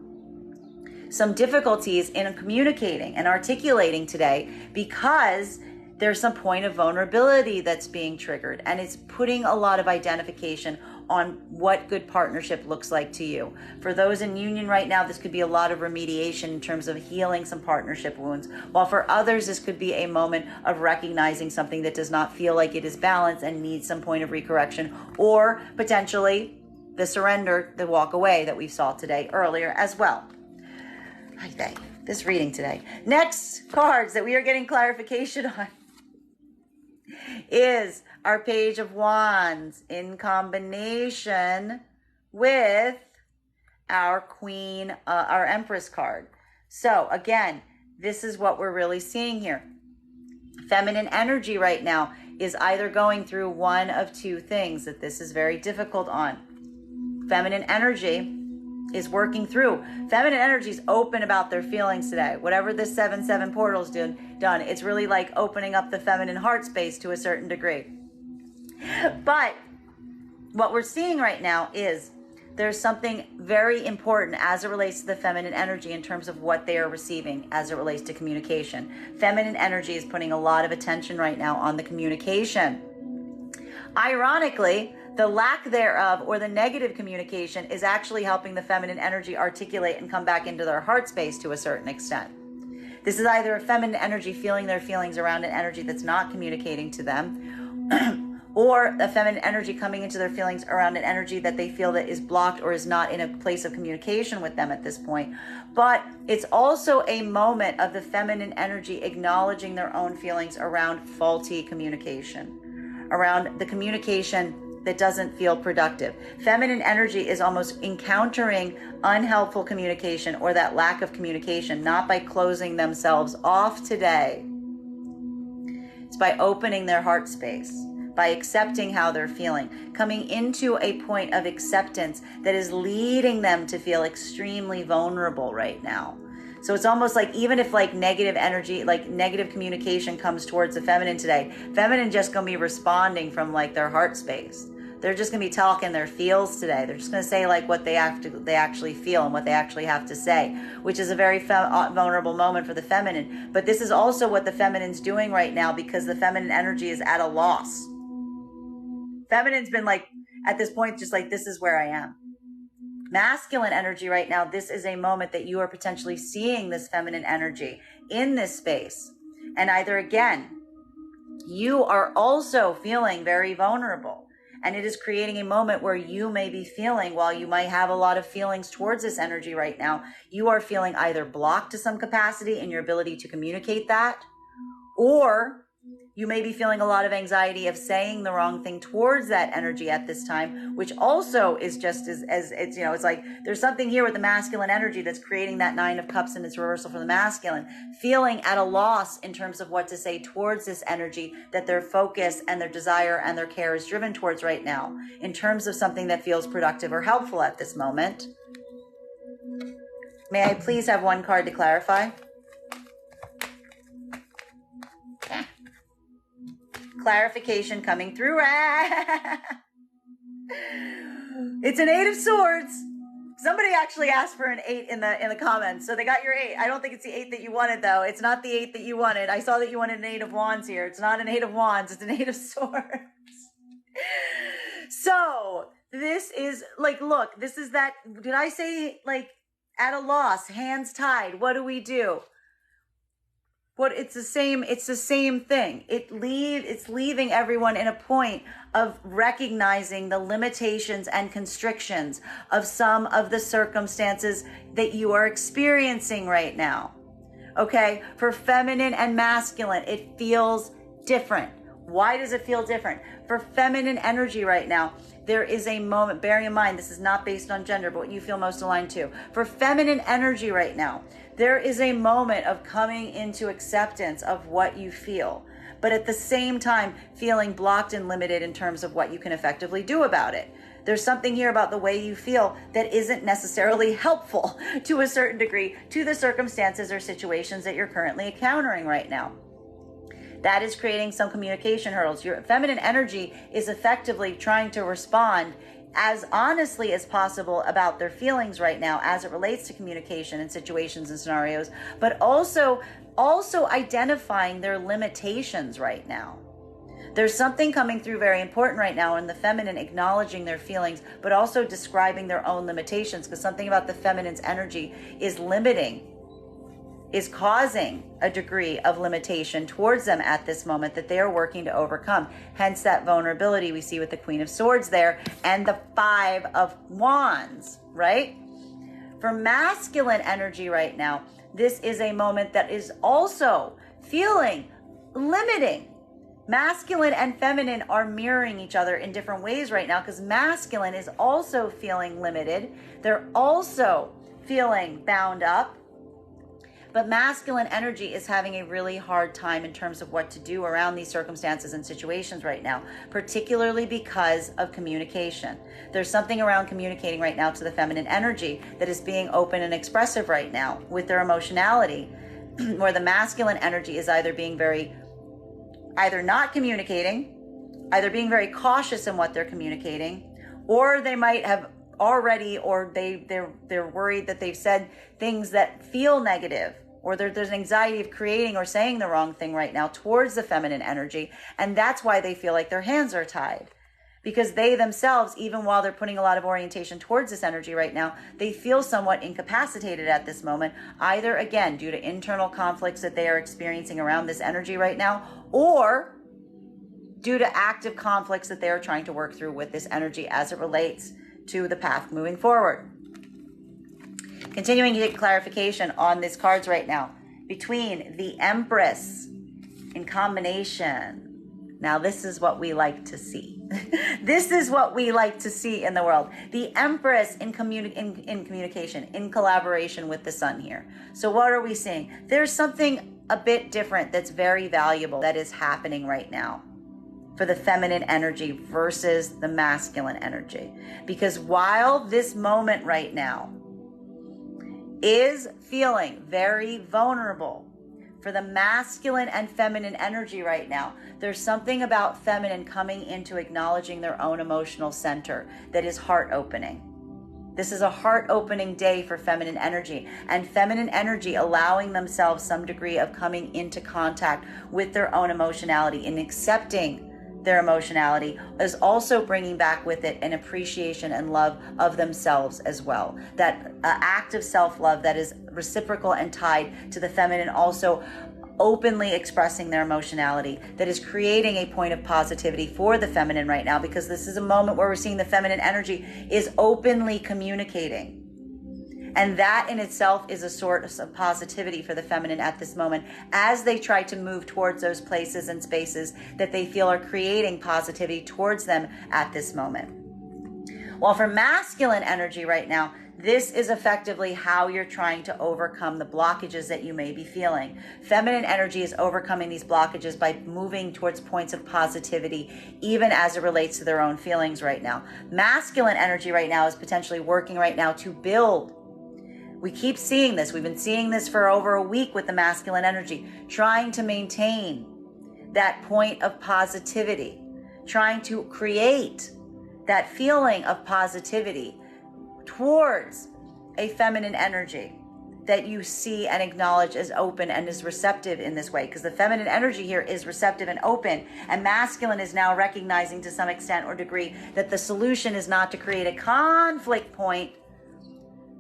some difficulties in communicating and articulating today, because there's some point of vulnerability that's being triggered, and it's putting a lot of identification on what good partnership looks like to you. For those in union right now, this could be a lot of remediation in terms of healing some partnership wounds, while for others, this could be a moment of recognizing something that does not feel like it is balanced and needs some point of recorrection, or potentially the surrender, the walk away that we saw today earlier as well. This reading today. Next cards that we are getting clarification on is our Page of Wands in combination with our Queen, our Empress card. So again, this is what we're really seeing here. Feminine energy right now is either going through one of two things that this is very difficult on. Feminine energy is working through. Feminine energy is open about their feelings today. Whatever this 7-7 portal's done, it's really like opening up the feminine heart space to a certain degree. But what we're seeing right now is there's something very important as it relates to the feminine energy in terms of what they are receiving as it relates to communication. Feminine energy is putting a lot of attention right now on the communication. Ironically, the lack thereof or the negative communication is actually helping the feminine energy articulate and come back into their heart space to a certain extent. This is either a feminine energy feeling their feelings around an energy that's not communicating to them, or a feminine energy coming into their feelings around an energy that they feel that is blocked or is not in a place of communication with them at this point. But it's also a moment of the feminine energy acknowledging their own feelings around faulty communication, around the communication that doesn't feel productive. Feminine energy is almost encountering unhelpful communication or that lack of communication, not by closing themselves off today. It's by opening their heart space, by accepting how they're feeling, coming into a point of acceptance that is leading them to feel extremely vulnerable right now. So it's almost like, even if like negative energy, like negative communication comes towards the feminine today, feminine just gonna be responding from like their heart space. They're just going to be talking their feels today. They're just going to say like what they actually feel and what they actually have to say, which is a very vulnerable moment for the feminine. But this is also what the feminine's doing right now, because the feminine energy is at a loss. Feminine's been like, at this point, just like, this is where I am. Masculine energy right now, this is a moment that you are potentially seeing this feminine energy in this space. And either again, you are also feeling very vulnerable. And it is creating a moment where you may be feeling, while you might have a lot of feelings towards this energy right now, you are feeling either blocked to some capacity in your ability to communicate that, or you may be feeling a lot of anxiety of saying the wrong thing towards that energy at this time, which also is just as it's, you know, it's like there's something here with the masculine energy that's creating that 9 of Cups in its reversal for the masculine, feeling at a loss in terms of what to say towards this energy that their focus and their desire and their care is driven towards right now, in terms of something that feels productive or helpful at this moment. May I please have one card to clarify? Clarification coming through. It's an 8 of Swords. Somebody actually asked for an 8 in the comments, so they got your 8. I don't think it's the 8 that you wanted, though. It's not the 8 that you wanted. I saw that you wanted an 8 of Wands here. It's not an 8 of Wands. It's an 8 of Swords. So this is like, look, this is that. Did I say like at a loss, hands tied? What do we do? It's the same thing. It's leaving everyone in a point of recognizing the limitations and constrictions of some of the circumstances that you are experiencing right now. Okay? For feminine and masculine, it feels different. Why does it feel different? For feminine energy right now, there is a moment, bearing in mind, this is not based on gender, but what you feel most aligned to. For feminine energy right now, there is a moment of coming into acceptance of what you feel, but at the same time, feeling blocked and limited in terms of what you can effectively do about it. There's something here about the way you feel that isn't necessarily helpful to a certain degree to the circumstances or situations that you're currently encountering right now. That is creating some communication hurdles. Your feminine energy is effectively trying to respond as honestly as possible about their feelings right now as it relates to communication and situations and scenarios, but also identifying their limitations right now. There's something coming through very important right now in the feminine acknowledging their feelings, but also describing their own limitations, because something about the feminine's energy is limiting, is causing a degree of limitation towards them at this moment that they are working to overcome. Hence that vulnerability we see with the Queen of Swords there and the Five of Wands, right? For masculine energy right now, this is a moment that is also feeling limiting. Masculine and feminine are mirroring each other in different ways right now, because masculine is also feeling limited. They're also feeling bound up. But masculine energy is having a really hard time in terms of what to do around these circumstances and situations right now, particularly because of communication. There's something around communicating right now to the feminine energy that is being open and expressive right now with their emotionality, where the masculine energy is either not communicating, either being very cautious in what they're communicating, or they might have already, or they're worried that they've said things that feel negative, or there's anxiety of creating or saying the wrong thing right now towards the feminine energy. And that's why they feel like their hands are tied, because they themselves, even while they're putting a lot of orientation towards this energy right now, they feel somewhat incapacitated at this moment, either again due to internal conflicts that they are experiencing around this energy right now, or due to active conflicts that they are trying to work through with this energy as it relates to the path moving forward. Continuing to get clarification on these cards right now, between the Empress in combination. Now, this is what we like to see. This is what we like to see in the world. The Empress in communication, in collaboration with the Sun here. So what are we seeing? There's something a bit different that's very valuable that is happening right now for the feminine energy versus the masculine energy. Because while this moment right now is feeling very vulnerable for the masculine and feminine energy right now, there's something about feminine coming into acknowledging their own emotional center that is heart-opening. This is a heart-opening day for feminine energy, and feminine energy allowing themselves some degree of coming into contact with their own emotionality and accepting their emotionality is also bringing back with it an appreciation and love of themselves as well. That act of self-love that is reciprocal and tied to the feminine also openly expressing their emotionality, that is creating a point of positivity for the feminine right now, because this is a moment where we're seeing the feminine energy is openly communicating. And that in itself is a source of positivity for the feminine at this moment as they try to move towards those places and spaces that they feel are creating positivity towards them at this moment. While for masculine energy right now, this is effectively how you're trying to overcome the blockages that you may be feeling. Feminine energy is overcoming these blockages by moving towards points of positivity, even as it relates to their own feelings right now. Masculine energy right now is potentially working right now to build. We keep seeing this. We've been seeing this for over a week with the masculine energy, trying to maintain that point of positivity, trying to create that feeling of positivity towards a feminine energy that you see and acknowledge as open and is receptive in this way. Because the feminine energy here is receptive and open, and masculine is now recognizing to some extent or degree that the solution is not to create a conflict point.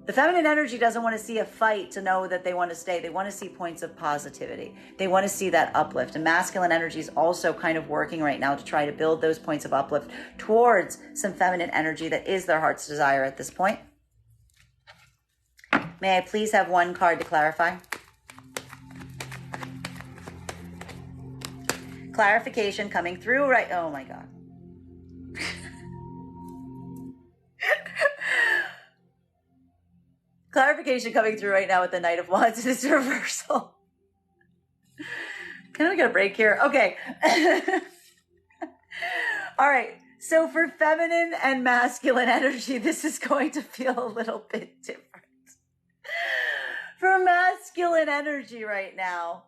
The feminine energy doesn't want to see a fight to know that they want to stay. They want to see points of positivity. They want to see that uplift. And masculine energy is also kind of working right now to try to build those points of uplift towards some feminine energy that is their heart's desire at this point. May I please have one card to clarify? Clarification coming through right. Oh my God. Clarification coming through right now with the Knight of Wands in its reversal. Can I get a break here? Okay. All right. So for feminine and masculine energy, this is going to feel a little bit different. For masculine energy right now,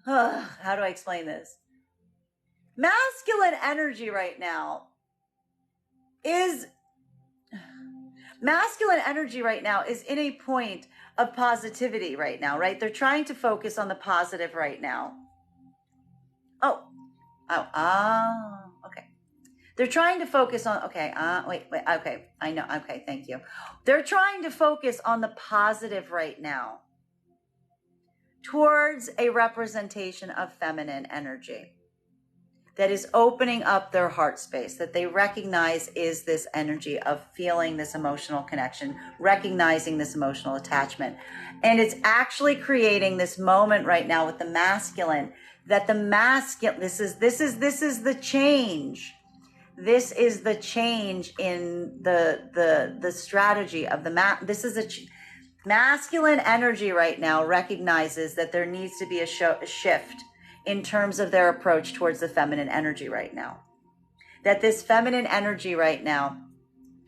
how do I explain this? Masculine energy right now is in a point of positivity right now, right? They're trying to focus on the positive right now. Okay. They're trying to focus on, okay, I know, okay, thank you. They're trying to focus on the positive right now towards a representation of feminine energy that is opening up their heart space, that they recognize is this energy of feeling this emotional connection, recognizing this emotional attachment. And it's actually creating this moment right now with the masculine, that the masculine, this is the change. This is the change in the strategy of masculine energy right now recognizes that there needs to be a shift in terms of their approach towards the feminine energy right now. That this feminine energy right now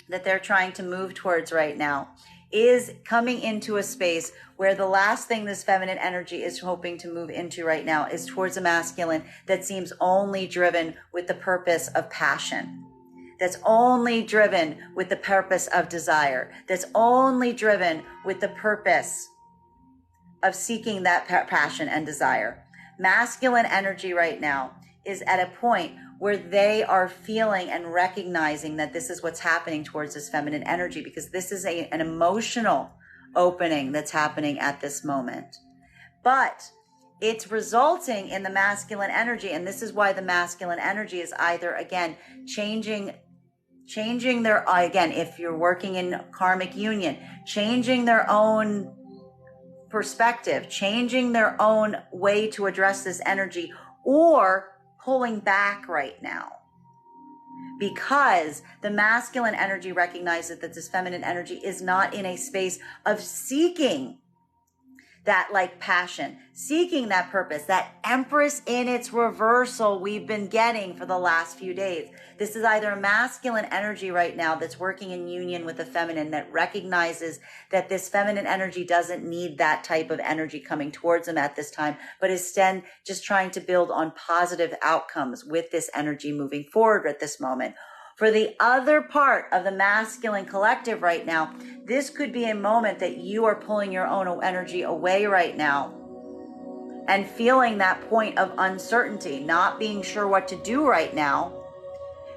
that they're trying to move towards right now is coming into a space where the last thing this feminine energy is hoping to move into right now is towards a masculine that seems only driven with the purpose of passion, that's only driven with the purpose of desire, that's only driven with the purpose of seeking that passion and desire. Masculine energy right now is at a point where they are feeling and recognizing that this is what's happening towards this feminine energy, because this is an emotional opening that's happening at this moment. But it's resulting in the masculine energy, and this is why the masculine energy is either, again, changing their, again, if you're working in karmic union, changing their own perspective, changing their own way to address this energy, or pulling back right now, because the masculine energy recognizes that this feminine energy is not in a space of seeking that like passion, seeking that purpose, that Empress in its reversal we've been getting for the last few days. This is either a masculine energy right now that's working in union with the feminine, that recognizes that this feminine energy doesn't need that type of energy coming towards them at this time, but instead just trying to build on positive outcomes with this energy moving forward at this moment. For the other part of the masculine collective right now, this could be a moment that you are pulling your own energy away right now and feeling that point of uncertainty, not being sure what to do right now,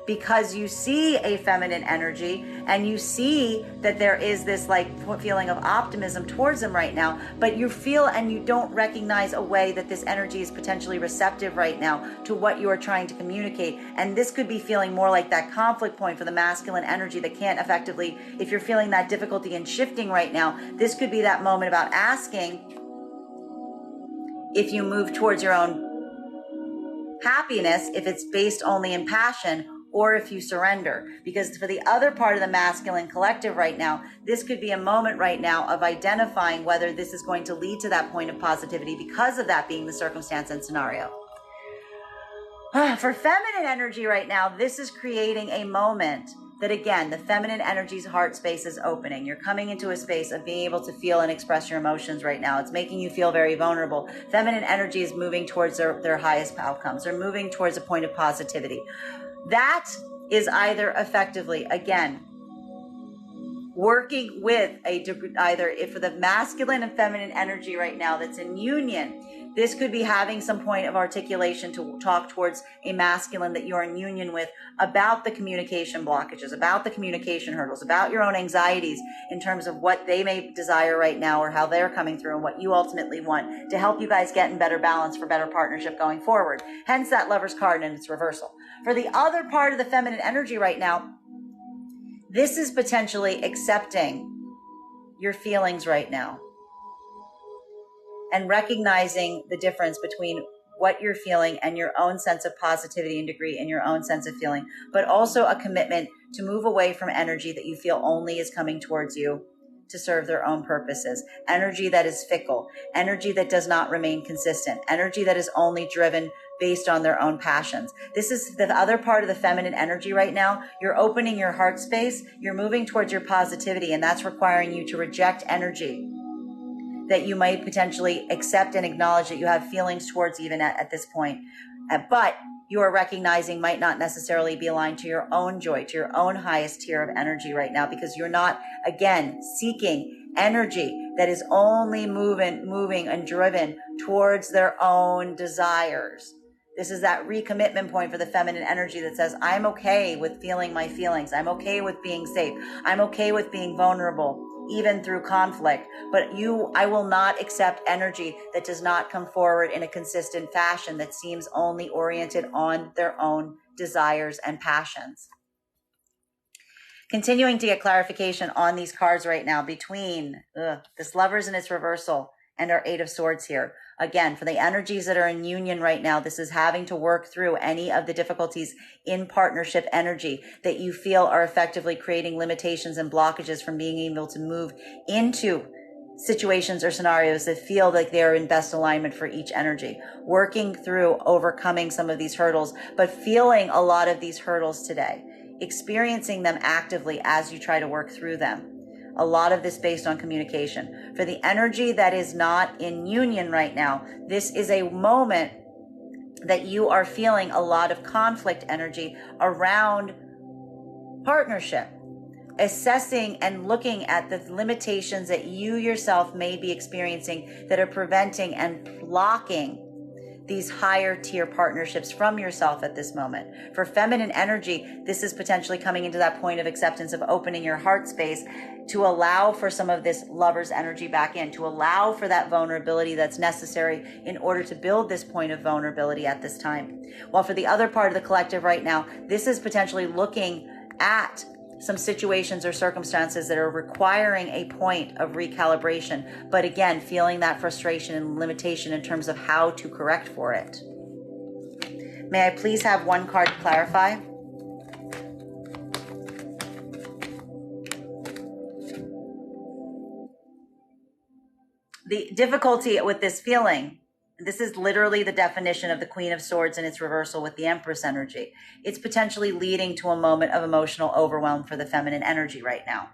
because you see a feminine energy and you see that there is this like feeling of optimism towards them right now, but you feel and you don't recognize a way that this energy is potentially receptive right now to what you are trying to communicate. And this could be feeling more like that conflict point for the masculine energy that can't effectively, if you're feeling that difficulty in shifting right now, this could be that moment about asking if you move towards your own happiness, if it's based only in passion, or if you surrender. Because for the other part of the masculine collective right now, this could be a moment right now of identifying whether this is going to lead to that point of positivity, because of that being the circumstance and scenario. For feminine energy right now, this is creating a moment that, again, the feminine energy's heart space is opening. You're coming into a space of being able to feel and express your emotions right now. It's making you feel very vulnerable. Feminine energy is moving towards their highest outcomes. They're moving towards a point of positivity. That is either effectively, again, working with either if for the masculine and feminine energy right now that's in union, this could be having some point of articulation to talk towards a masculine that you're in union with about the communication blockages, about the communication hurdles, about your own anxieties in terms of what they may desire right now or how they're coming through and what you ultimately want to help you guys get in better balance for better partnership going forward. Hence that Lover's card and its reversal. For the other part of the feminine energy right now, this is potentially accepting your feelings right now and recognizing the difference between what you're feeling and your own sense of positivity and degree and your own sense of feeling, but also a commitment to move away from energy that you feel only is coming towards you to serve their own purposes, energy that is fickle, energy that does not remain consistent, energy that is only driven based on their own passions. This is the other part of the feminine energy right now. You're opening your heart space, you're moving towards your positivity, and that's requiring you to reject energy that you might potentially accept and acknowledge that you have feelings towards even at this point. But you are recognizing might not necessarily be aligned to your own joy, to your own highest tier of energy right now, because you're not, again, seeking energy that is only moving and driven towards their own desires. This is that recommitment point for the feminine energy that says, I'm okay with feeling my feelings. I'm okay with being safe. I'm okay with being vulnerable, even through conflict. But I will not accept energy that does not come forward in a consistent fashion, that seems only oriented on their own desires and passions. Continuing to get clarification on these cards right now between this Lovers in its reversal and our Eight of Swords here. Again, for the energies that are in union right now, this is having to work through any of the difficulties in partnership energy that you feel are effectively creating limitations and blockages from being able to move into situations or scenarios that feel like they're in best alignment for each energy. Working through overcoming some of these hurdles, but feeling a lot of these hurdles today, experiencing them actively as you try to work through them. A lot of this based on communication. For the energy that is not in union right now, this is a moment that you are feeling a lot of conflict energy around partnership, assessing and looking at the limitations that you yourself may be experiencing that are preventing and blocking these higher tier partnerships from yourself at this moment. For feminine energy, this is potentially coming into that point of acceptance of opening your heart space to allow for some of this lover's energy back in, to allow for that vulnerability that's necessary in order to build this point of vulnerability at this time. While for the other part of the collective right now, this is potentially looking at some situations or circumstances that are requiring a point of recalibration, but again, feeling that frustration and limitation in terms of how to correct for it. May I please have one card to clarify? The difficulty with this feeling, this is literally the definition of the Queen of Swords in its reversal with the Empress energy. It's potentially leading to a moment of emotional overwhelm for the feminine energy right now.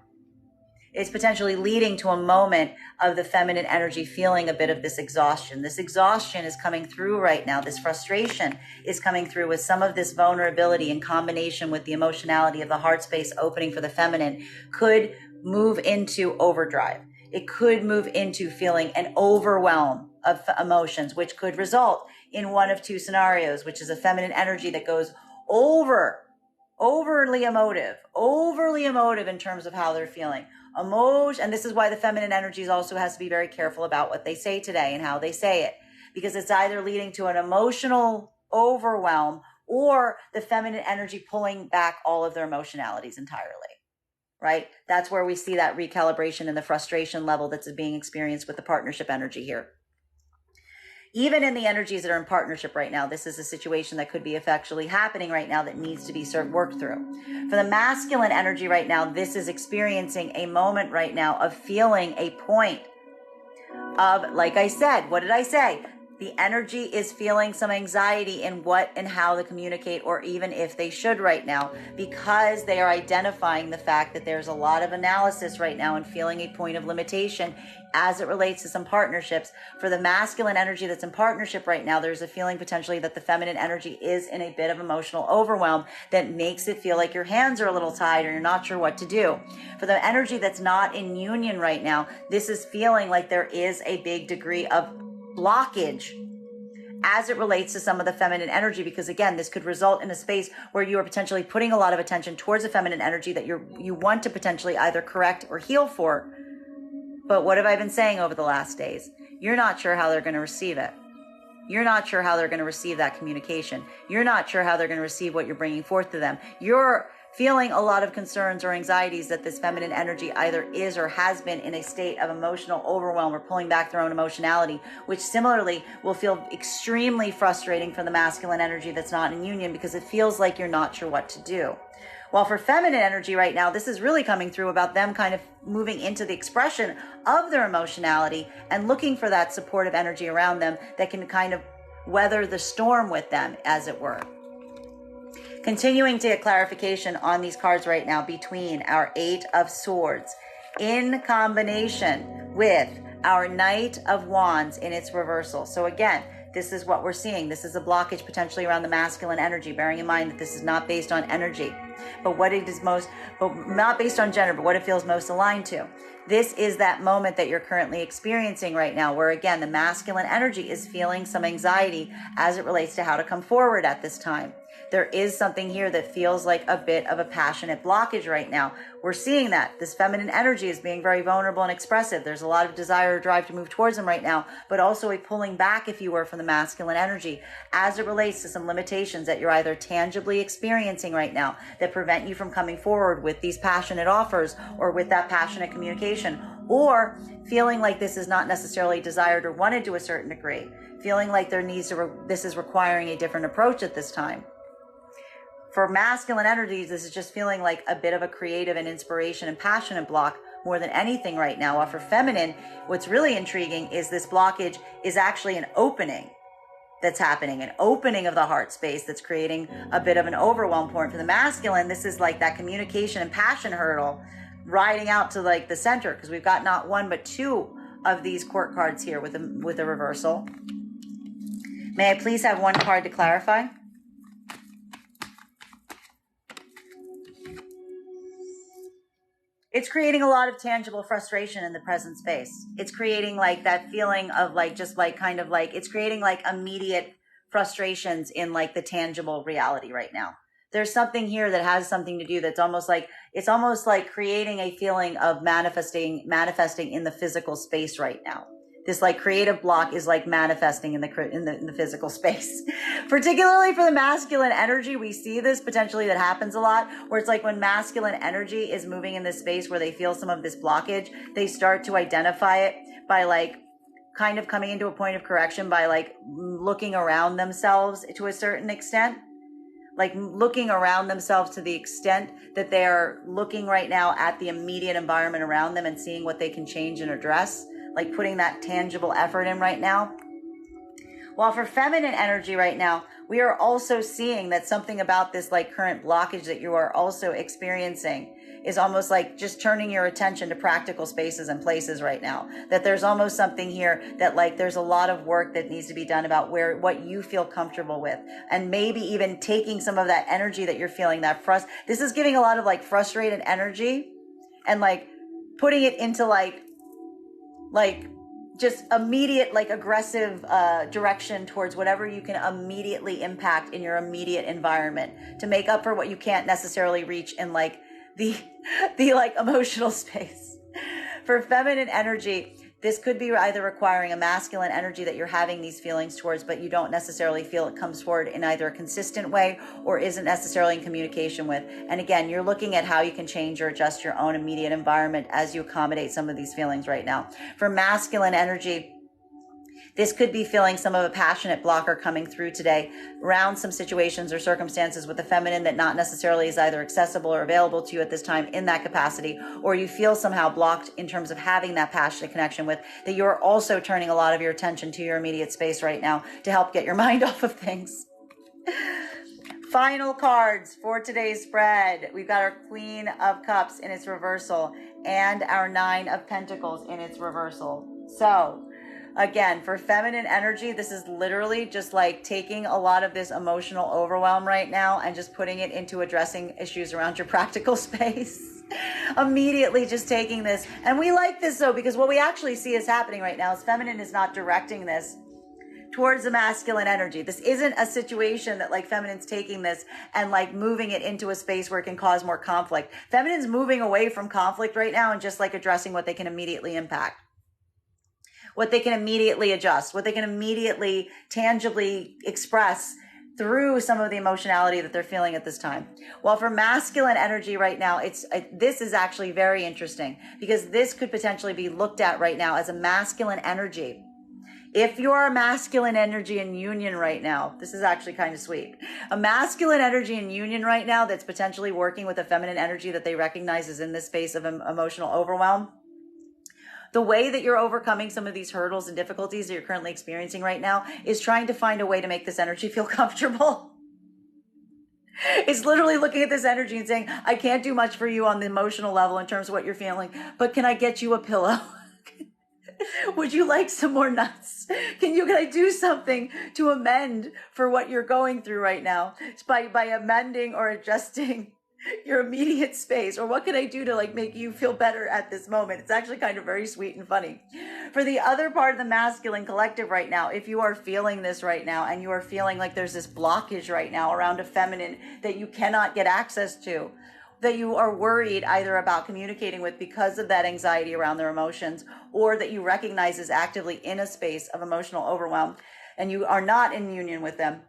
It's potentially leading to a moment of the feminine energy feeling a bit of this exhaustion. This exhaustion is coming through right now. This frustration is coming through with some of this vulnerability in combination with the emotionality of the heart space opening for the feminine could move into overdrive. It could move into feeling an overwhelm of emotions, which could result in one of two scenarios, which is a feminine energy that goes overly emotive in terms of how they're feeling. And this is why the feminine energies also has to be very careful about what they say today and how they say it, because it's either leading to an emotional overwhelm or the feminine energy pulling back all of their emotionalities entirely. Right? That's where we see that recalibration and the frustration level that's being experienced with the partnership energy here. Even in the energies that are in partnership right now, this is a situation that could be effectually happening right now that needs to be worked through. For the masculine energy right now, this is experiencing a moment right now of feeling a point of, like I said, what did I say? The energy is feeling some anxiety in what and how to communicate, or even if they should right now, because they are identifying the fact that there's a lot of analysis right now and feeling a point of limitation as it relates to some partnerships. For the masculine energy that's in partnership right now, there's a feeling potentially that the feminine energy is in a bit of emotional overwhelm that makes it feel like your hands are a little tied or you're not sure what to do. For the energy that's not in union right now, this is feeling like there is a big degree of blockage as it relates to some of the feminine energy, because again, this could result in a space where you are potentially putting a lot of attention towards a feminine energy that you want to potentially either correct or heal for. But what have I been saying over the last days? You're not sure how they're going to receive it. You're not sure how they're going to receive that communication. You're not sure how they're going to receive what you're bringing forth to them. You're feeling a lot of concerns or anxieties that this feminine energy either is or has been in a state of emotional overwhelm or pulling back their own emotionality, which similarly will feel extremely frustrating for the masculine energy that's not in union, because it feels like you're not sure what to do. While for feminine energy right now, this is really coming through about them kind of moving into the expression of their emotionality and looking for that supportive energy around them that can kind of weather the storm with them, as it were. Continuing to get clarification on these cards right now between our Eight of Swords in combination with our Knight of Wands in its reversal. So again, this is what we're seeing. This is a blockage potentially around the masculine energy, bearing in mind that this is not based on energy, but not based on gender, but what it feels most aligned to. This is that moment that you're currently experiencing right now, where again, the masculine energy is feeling some anxiety as it relates to how to come forward at this time. There is something here that feels like a bit of a passionate blockage right now. We're seeing that this feminine energy is being very vulnerable and expressive. There's a lot of desire or drive to move towards them right now, but also a pulling back, if you were, from the masculine energy as it relates to some limitations that you're either tangibly experiencing right now that prevent you from coming forward with these passionate offers or with that passionate communication, or feeling like this is not necessarily desired or wanted to a certain degree, feeling like this is requiring a different approach at this time. For masculine energies, this is just feeling like a bit of a creative and inspiration and passionate block more than anything right now. While for feminine, what's really intriguing is this blockage is actually an opening that's happening, an opening of the heart space that's creating a bit of an overwhelm point. For the masculine, this is like that communication and passion hurdle riding out to like the center, because we've got not one but two of these court cards here with a reversal. May I please have one card to clarify? It's creating a lot of tangible frustration in the present space. It's creating like that feeling of like, just like kind of like, it's creating like immediate frustrations in like the tangible reality right now. There's something here that has something to do that's almost like, it's almost like creating a feeling of manifesting in the physical space right now. This like creative block is like manifesting in the physical space. Particularly for the masculine energy, we see this potentially that happens a lot, where it's like when masculine energy is moving in this space where they feel some of this blockage, they start to identify it by like kind of coming into a point of correction by like looking around themselves to a certain extent. Like looking around themselves to the extent that they are looking right now at the immediate environment around them and seeing what they can change and address, like putting that tangible effort in right now. While for feminine energy right now, we are also seeing that something about this like current blockage that you are also experiencing is almost like just turning your attention to practical spaces and places right now. That there's almost something here that like there's a lot of work that needs to be done about what you feel comfortable with, and maybe even taking some of that energy that you're feeling, this is giving a lot of like frustrated energy and like putting it into like just immediate, like aggressive direction towards whatever you can immediately impact in your immediate environment to make up for what you can't necessarily reach in like the like emotional space. For feminine energy, this could be either requiring a masculine energy that you're having these feelings towards, but you don't necessarily feel it comes forward in either a consistent way or isn't necessarily in communication with. And again, you're looking at how you can change or adjust your own immediate environment as you accommodate some of these feelings right now. For masculine energy, this could be feeling some of a passionate blocker coming through today around some situations or circumstances with the feminine that not necessarily is either accessible or available to you at this time in that capacity, or you feel somehow blocked in terms of having that passionate connection with, that you're also turning a lot of your attention to your immediate space right now to help get your mind off of things. Final cards for today's spread. We've got our Queen of Cups in its reversal and our Nine of Pentacles in its reversal. So, again, for feminine energy, this is literally just like taking a lot of this emotional overwhelm right now and just putting it into addressing issues around your practical space. Immediately just taking this. And we like this though, because what we actually see is happening right now is feminine is not directing this towards the masculine energy. This isn't a situation that like feminine's taking this and like moving it into a space where it can cause more conflict. Feminine's moving away from conflict right now and just like addressing what they can immediately impact, what they can immediately adjust, what they can immediately tangibly express through some of the emotionality that they're feeling at this time. Well, for masculine energy right now, this is actually very interesting because this could potentially be looked at right now as a masculine energy. If you're a masculine energy in union right now, this is actually kind of sweet. A masculine energy in union right now that's potentially working with a feminine energy that they recognize is in this space of emotional overwhelm. The way that you're overcoming some of these hurdles and difficulties that you're currently experiencing right now is trying to find a way to make this energy feel comfortable. It's literally looking at this energy and saying, I can't do much for you on the emotional level in terms of what you're feeling, but can I get you a pillow? Would you like some more nuts? Can I do something to amend for what you're going through right now? It's by amending or adjusting your immediate space, or what can I do to make you feel better at this moment? It's actually kind of very sweet and funny. For the other part of the masculine collective right now, if you are feeling this right now and you are feeling like there's this blockage right now around a feminine that you cannot get access to, that you are worried either about communicating with because of that anxiety around their emotions, or that you recognize is actively in a space of emotional overwhelm and you are not in union with them.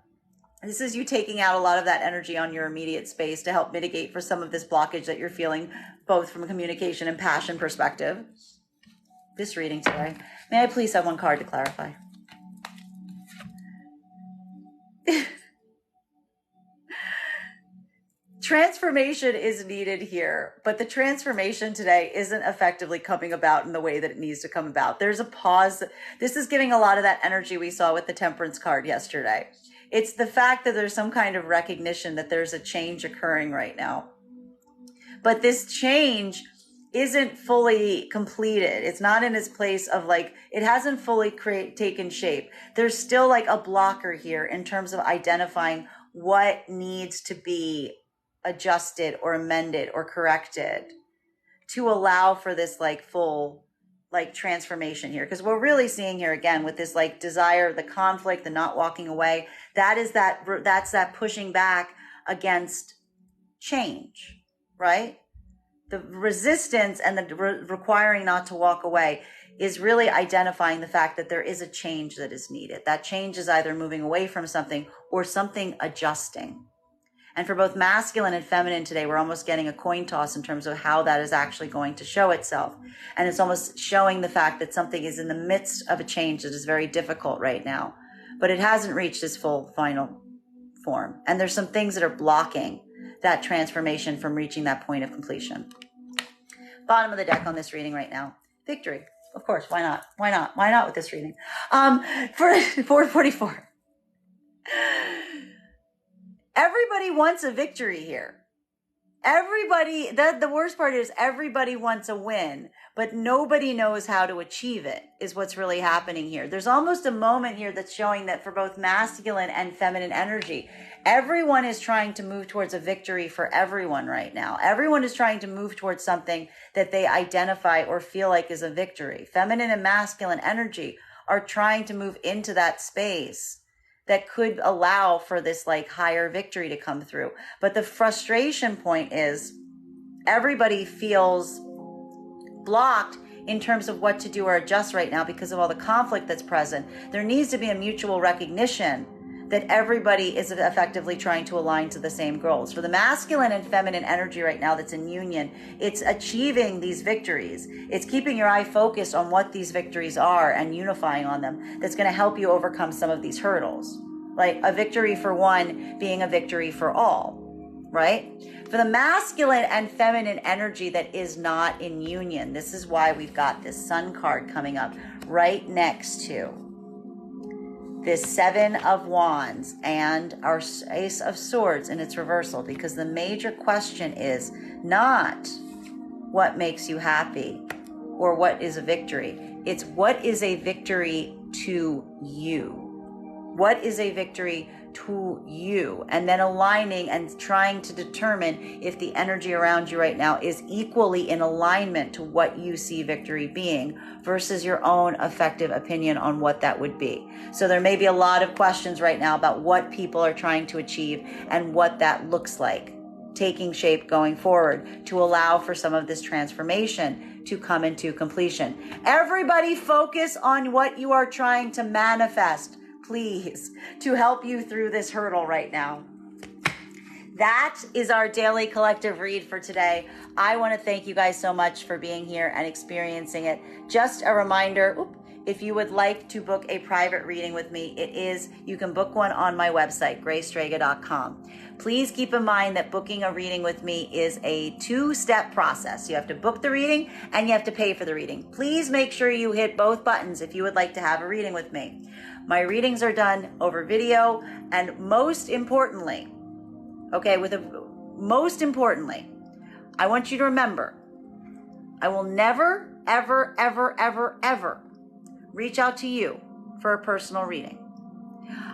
This is you taking out a lot of that energy on your immediate space to help mitigate for some of this blockage that you're feeling, both from a communication and passion perspective. This reading today. May I please have one card to clarify? Transformation is needed here, but the transformation today isn't effectively coming about in the way that it needs to come about. There's a pause. This is giving a lot of that energy we saw with the Temperance card yesterday. It's the fact that there's some kind of recognition that there's a change occurring right now. But this change isn't fully completed. It's not in its place of it hasn't fully taken shape. There's still a blocker here in terms of identifying what needs to be adjusted or amended or corrected to allow for this full transformation here. Because we're really seeing here again with this desire, the conflict, the not walking away, that's that pushing back against change, right? The resistance and the requiring not to walk away is really identifying the fact that there is a change that is needed. That change is either moving away from something or something adjusting. And for both masculine and feminine today, we're almost getting a coin toss in terms of how that is actually going to show itself. And it's almost showing the fact that something is in the midst of a change that is very difficult right now, but it hasn't reached its full final form. And there's some things that are blocking that transformation from reaching that point of completion. Bottom of the deck on this reading right now, victory. Of course, why not? Why not? Why not with this reading? For 444. Everybody wants a victory here. Everybody, the worst part is everybody wants a win, but nobody knows how to achieve it, is what's really happening here. There's almost a moment here that's showing that for both masculine and feminine energy, everyone is trying to move towards a victory for everyone right now. Everyone is trying to move towards something that they identify or feel like is a victory. Feminine and masculine energy are trying to move into that space that could allow for this higher victory to come through. But the frustration point is everybody feels blocked in terms of what to do or adjust right now because of all the conflict that's present. There needs to be a mutual recognition that everybody is effectively trying to align to the same goals. For the masculine and feminine energy right now that's in union, it's achieving these victories. It's keeping your eye focused on what these victories are and unifying on them. That's going to help you overcome some of these hurdles. Like a victory for one being a victory for all, right? For the masculine and feminine energy that is not in union, this is why we've got this Sun card coming up right next to this Seven of Wands and our Ace of Swords in its reversal, because the major question is not what makes you happy or what is a victory. It's what is a victory to you. What is a victory to you? And then aligning and trying to determine if the energy around you right now is equally in alignment to what you see victory being versus your own effective opinion on what that would be. So there may be a lot of questions right now about what people are trying to achieve and what that looks like taking shape going forward to allow for some of this transformation to come into completion. Everybody focus on what you are trying to manifest. please, to help you through this hurdle right now. That is our daily collective read for today. I want to thank you guys so much for being here and experiencing it. Just a reminder, if you would like to book a private reading with me, you can book one on my website, graystrega.com. Please keep in mind that booking a reading with me is a two-step process. You have to book the reading and you have to pay for the reading. Please make sure you hit both buttons if you would like to have a reading with me. My readings are done over video, and most importantly, most importantly, I want you to remember, I will never, ever, ever, ever, ever reach out to you for a personal reading.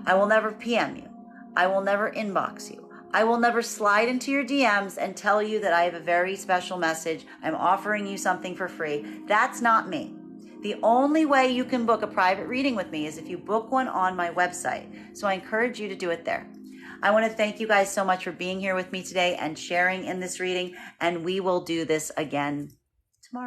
I will never PM you. I will never inbox you. I will never slide into your DMs and tell you that I have a very special message. I'm offering you something for free. That's not me. The only way you can book a private reading with me is if you book one on my website. So I encourage you to do it there. I want to thank you guys so much for being here with me today and sharing in this reading, and we will do this again